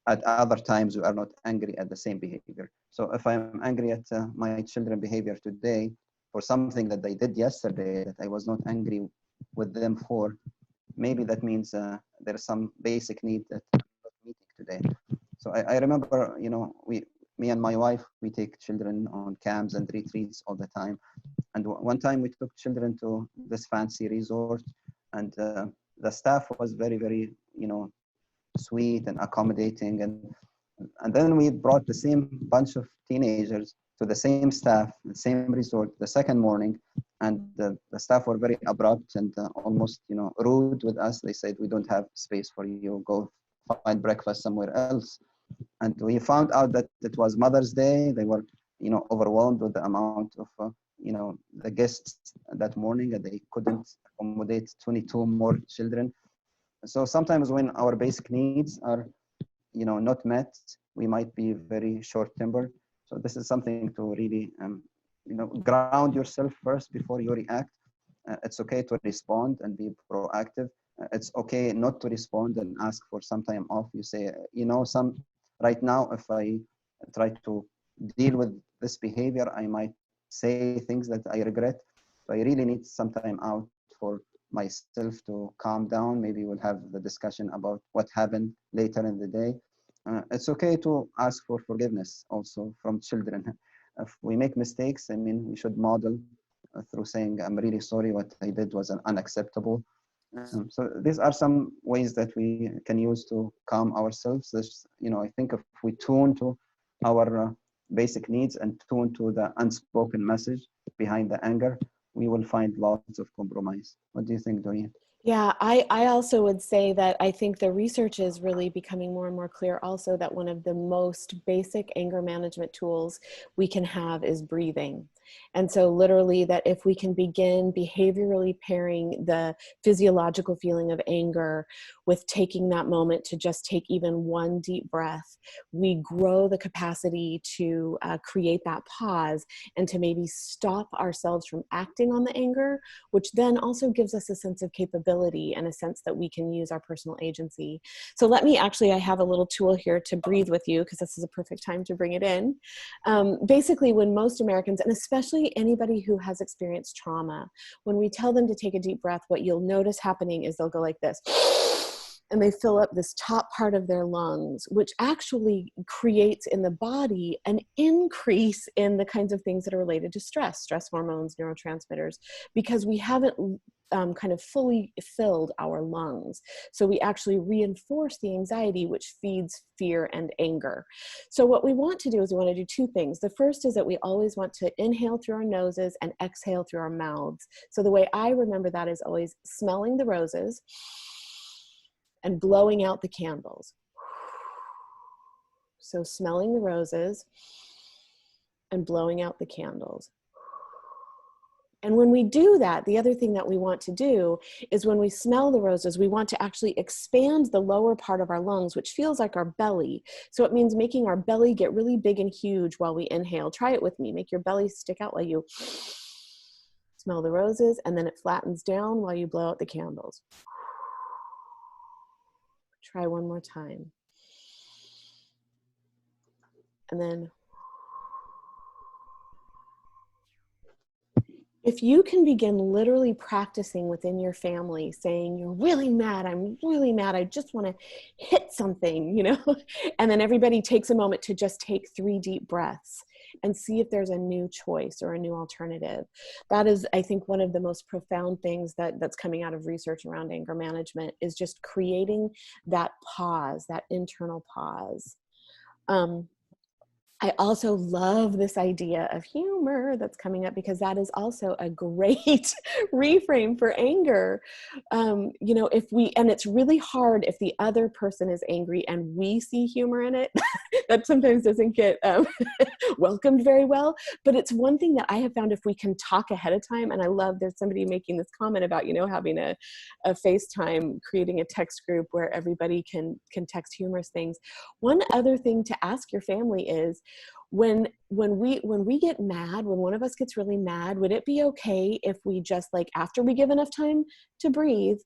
at other times we are not angry at the same behavior. So if I'm angry at my children's behavior today for something that they did yesterday that I was not angry with them for, maybe that means there's some basic need that I'm not meeting today. So I remember, me and my wife, we take children on camps and retreats all the time. And one time we took children to this fancy resort, and the staff was very, sweet and accommodating. And then we brought the same bunch of teenagers to the same staff, the same resort, the second morning. And the staff were very abrupt and almost, rude with us. They said, "We don't have space for you. Go find breakfast somewhere else." And we found out that it was Mother's Day. They were, overwhelmed with the amount of, the guests that morning, and they couldn't accommodate 22 more children. So sometimes when our basic needs are, not met, we might be very short-tempered. So this is something to really, ground yourself first before you react. It's okay to respond and be proactive. It's okay not to respond and ask for some time off. You say, right now, if I try to deal with this behavior, I might say things that I regret. So I really need some time out for myself to calm down. Maybe we'll have the discussion about what happened later in the day. It's okay to ask for forgiveness also from children. If we make mistakes, I mean, we should model through saying, "I'm really sorry, what I did was unacceptable." So these are some ways that we can use to calm ourselves. This, I think if we tune to our basic needs and tune to the unspoken message behind the anger, we will find lots of compromise. What do you think, Doreen? Yeah, I also would say that I think the research is really becoming more and more clear also that one of the most basic anger management tools we can have is breathing. And so literally that if we can begin behaviorally pairing the physiological feeling of anger with taking that moment to just take even one deep breath, we grow the capacity to create that pause and to maybe stop ourselves from acting on the anger, which then also gives us a sense of capability and a sense that we can use our personal agency. So let me I have a little tool here to breathe with you, because this is a perfect time to bring it in. Basically, when most Americans, and especially anybody who has experienced trauma, when we tell them to take a deep breath, what you'll notice happening is they'll go like this. and they fill up this top part of their lungs, which actually creates in the body an increase in the kinds of things that are related to stress hormones, neurotransmitters, because we haven't kind of fully filled our lungs. So we actually reinforce the anxiety, which feeds fear and anger. So what we want to do is we want to do two things. The first is that we always want to inhale through our noses and exhale through our mouths. So the way I remember that is always smelling the roses and blowing out the candles. So smelling the roses and blowing out the candles. And when we do that, the other thing that we want to do is when we smell the roses, we want to actually expand the lower part of our lungs, which feels like our belly. So it means making our belly get really big and huge while we inhale. Try it with me. Make your belly stick out while you smell the roses, and then it flattens down while you blow out the candles. Try one more time. And then if you can begin literally practicing within your family, saying, you're really mad, I'm really mad, I just want to hit something, you know, and then everybody takes a moment to just take 3 deep breaths and see if there's a new choice or a new alternative. That is, I think, one of the most profound things that's coming out of research around anger management, is just creating that pause, that internal pause. I also love this idea of humor that's coming up, because that is also a great reframe for anger. You know, and it's really hard if the other person is angry and we see humor in it. That sometimes doesn't get welcomed very well. But it's one thing that I have found, if we can talk ahead of time, and I love there's somebody making this comment about, you know, having a FaceTime, creating a text group where everybody can text humorous things. One other thing to ask your family is, when we get mad, when one of us gets really mad, would it be okay if we just, like, after we give enough time to breathe,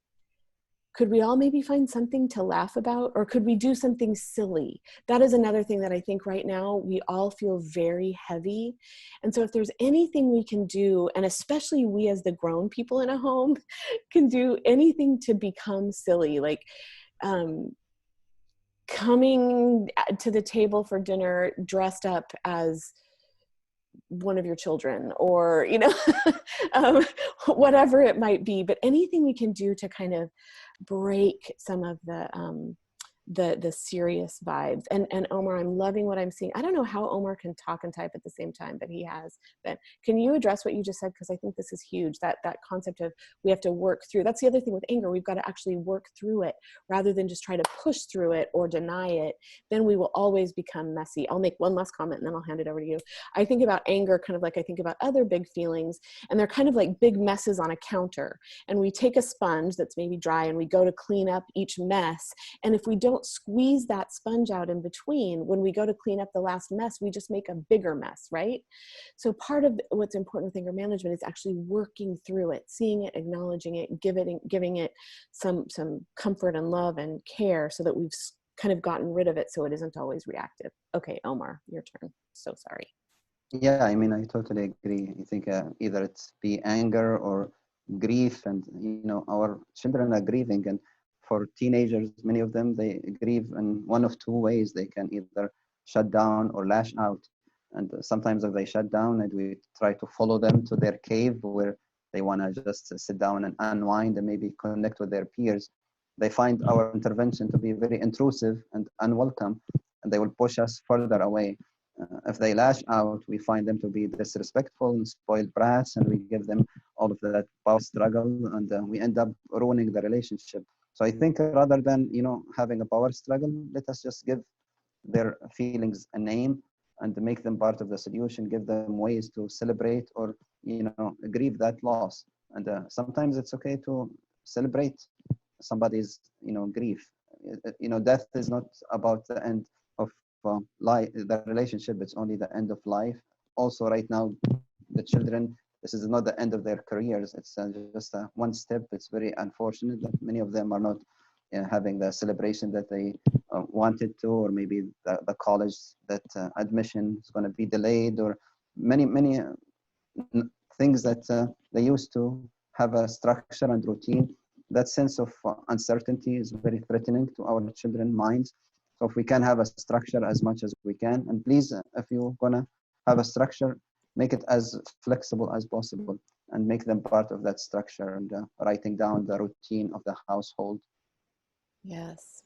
could we all maybe find something to laugh about, or could we do something silly? That is another thing that I think right now we all feel very heavy. And so if there's anything we can do, and especially we as the grown people in a home can do anything to become silly, like coming to the table for dinner dressed up as one of your children, or, you know, whatever it might be, but anything we can do to kind of break some of the serious vibes. And Omar, I'm loving what I'm seeing. I don't know how Omar can talk and type at the same time, but he has been. Can you address what you just said? Because I think this is huge, that concept of we have to work through. That's the other thing with anger. We've got to actually work through it rather than just try to push through it or deny it. Then we will always become messy. I'll make one last comment and then I'll hand it over to you. I think about anger kind of like I think about other big feelings, and they're kind of like big messes on a counter. And we take a sponge that's maybe dry and we go to clean up each mess. And if we don't squeeze that sponge out in between, when we go to clean up the last mess, we just make a bigger mess, right? So part of what's important with anger management is actually working through it, seeing it, acknowledging it, giving it some comfort and love and care, so that we've kind of gotten rid of it, so it isn't always reactive. Okay, Omar, your turn. So sorry. Yeah, I mean, I totally agree. I think either it's be anger or grief, and you know, our children are grieving, and for teenagers, many of them, they grieve in one of 2 ways. They can either shut down or lash out. And sometimes if they shut down, and we try to follow them to their cave where they want to just sit down and unwind and maybe connect with their peers, they find our intervention to be very intrusive and unwelcome, and they will push us further away. If they lash out, we find them to be disrespectful and spoiled brats, and we give them all of that power struggle, and we end up ruining the relationship. So I think rather than, you know, having a power struggle, let us just give their feelings a name and make them part of the solution, give them ways to celebrate or, you know, grieve that loss. And sometimes it's okay to celebrate somebody's, you know, grief. You know, death is not about the end of life, the relationship, it's only the end of life. Also right now, the children, this is not the end of their careers. It's just one step. It's very unfortunate that many of them are not having the celebration that they wanted to, or maybe the college that admission is going to be delayed, or many things that they used to have a structure and routine. that sense of uncertainty is very threatening to our children's minds. So if we can have a structure as much as we can, and please, if you're gonna have a structure, make it as flexible as possible and make them part of that structure, and writing down the routine of the household. Yes.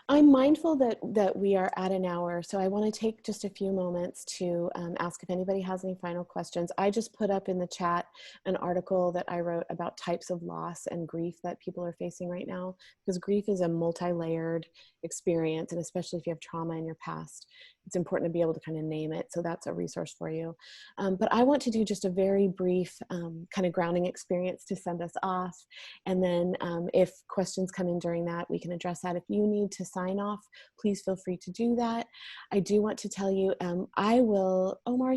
I'm mindful that we are at an hour, so I want to take just a few moments to ask if anybody has any final questions. I just put up in the chat an article that I wrote about types of loss and grief that people are facing right now, because grief is a multi-layered experience, and especially if you have trauma in your past, it's important to be able to kind of name it. So that's a resource for you. But I want to do just a very brief kind of grounding experience to send us off. And then if questions come in during that, we can address that. If you need to sign off, please feel free to do that. I do want to tell you, Omar,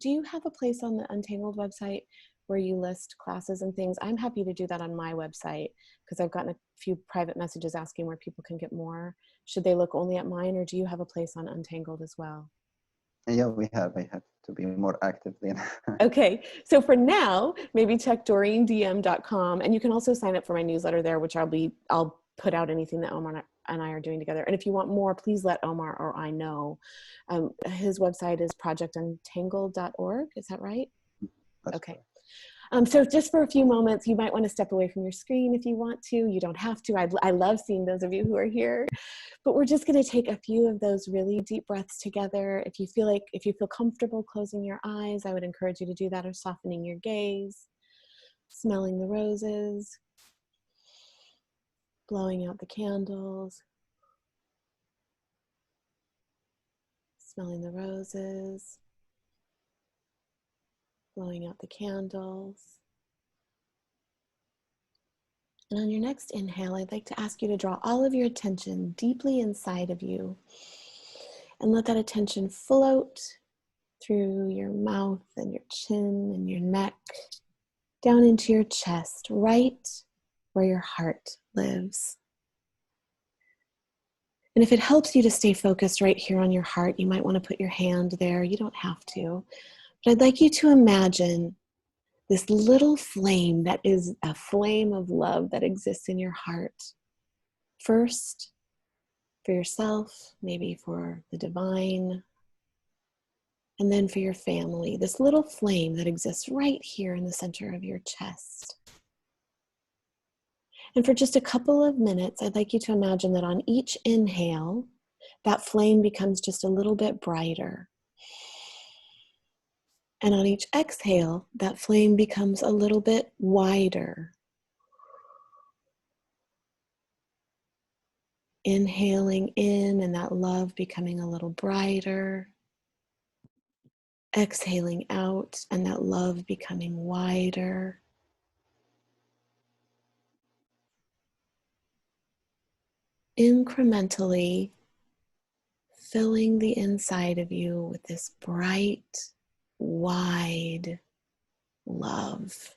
do you have a place on the Untangled website where you list classes and things? I'm happy to do that on my website, because I've gotten a few private messages asking where people can get more. Should they look only at mine, or do you have a place on Untangled as well? Yeah, I have to be more active then. Okay, so for now, maybe check DoreenDM.com, and you can also sign up for my newsletter there, which I'll put out anything that Omar and I are doing together. And if you want more, please let Omar or I know. His website is projectuntangled.org. Is that right? That's okay. correct. So just for a few moments, you might want to step away from your screen if you want to. You don't have to. I love seeing those of you who are here. But we're just going to take a few of those really deep breaths together. If you feel comfortable closing your eyes, I would encourage you to do that, or softening your gaze, smelling the roses, blowing out the candles, smelling the roses, blowing out the candles. And on your next inhale, I'd like to ask you to draw all of your attention deeply inside of you, and let that attention float through your mouth and your chin and your neck, down into your chest, right where your heart lives. And if it helps you to stay focused right here on your heart, you might want to put your hand there. You don't have to. But I'd like you to imagine this little flame that is a flame of love that exists in your heart. First, for yourself, maybe for the divine, and then for your family. This little flame that exists right here in the center of your chest. And for just a couple of minutes, I'd like you to imagine that on each inhale, that flame becomes just a little bit brighter. And on each exhale, that flame becomes a little bit wider. Inhaling in, and that love becoming a little brighter. Exhaling out, and that love becoming wider. Incrementally filling the inside of you with this bright, wide love.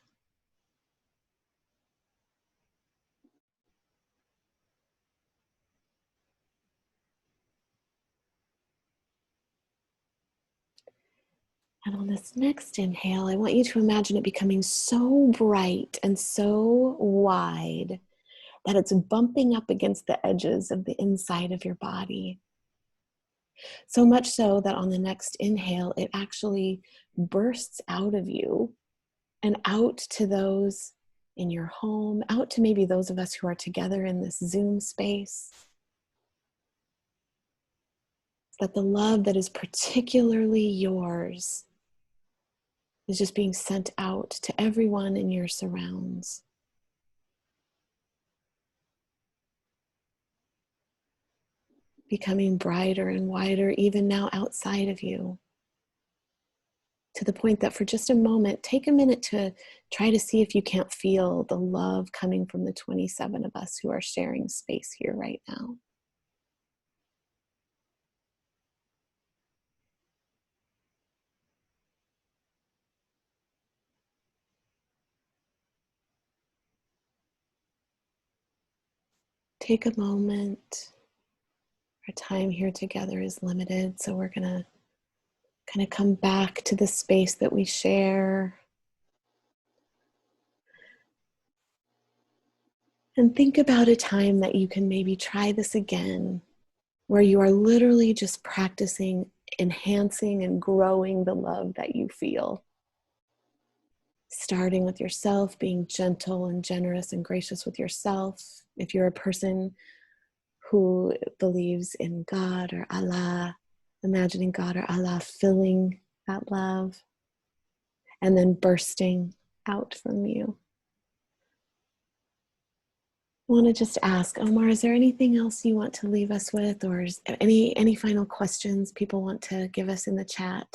And on this next inhale, I want you to imagine it becoming so bright and so wide that it's bumping up against the edges of the inside of your body. So much so that on the next inhale, it actually bursts out of you and out to those in your home, out to maybe those of us who are together in this Zoom space. That the love that is particularly yours is just being sent out to everyone in your surrounds. Becoming brighter and wider even now outside of you. To the point that for just a moment, take a minute to try to see if you can't feel the love coming from the 27 of us who are sharing space here right now. Take a moment. Our time here together is limited, so we're gonna kind of come back to the space that we share. And think about a time that you can maybe try this again, where you are literally just practicing enhancing and growing the love that you feel. Starting with yourself, being gentle and generous and gracious with yourself. If you're a person who believes in God or Allah, imagining God or Allah filling that love and then bursting out from you. I want to just ask, Omar, is there anything else you want to leave us with, or is any final questions people want to give us in the chat?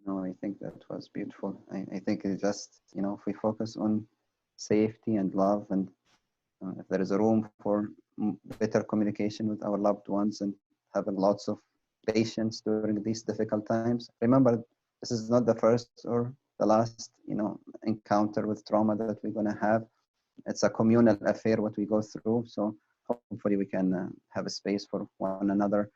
No, I think that was beautiful. I think it's just, if we focus on safety and love, and if there is a room for better communication with our loved ones and having lots of patience during these difficult times. Remember, this is not the first or the last, encounter with trauma that we're going to have. It's a communal affair, what we go through. So hopefully we can have a space for one another.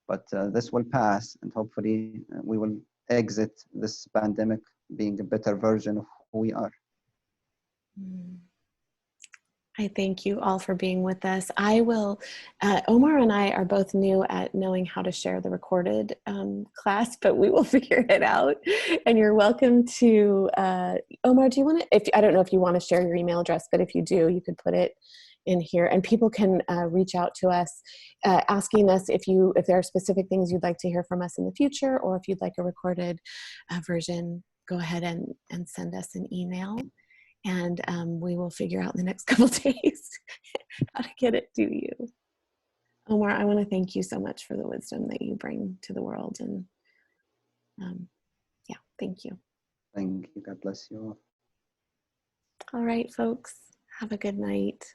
But this will pass, and hopefully we will exit this pandemic being a better version of who we are. I thank you all for being with us. Omar and I are both new at knowing how to share the recorded class, but we will figure it out. And you're welcome to, Omar, do you want to, I don't know if you want to share your email address, but if you do, you could put it in here, and people can reach out to us asking us if there are specific things you'd like to hear from us in the future, or if you'd like a recorded version, go ahead and send us an email. And we will figure out in the next couple days how to get it to you. Omar, I want to thank you so much for the wisdom that you bring to the world. And yeah, thank you. Thank you. God bless you all. All right, folks, have a good night.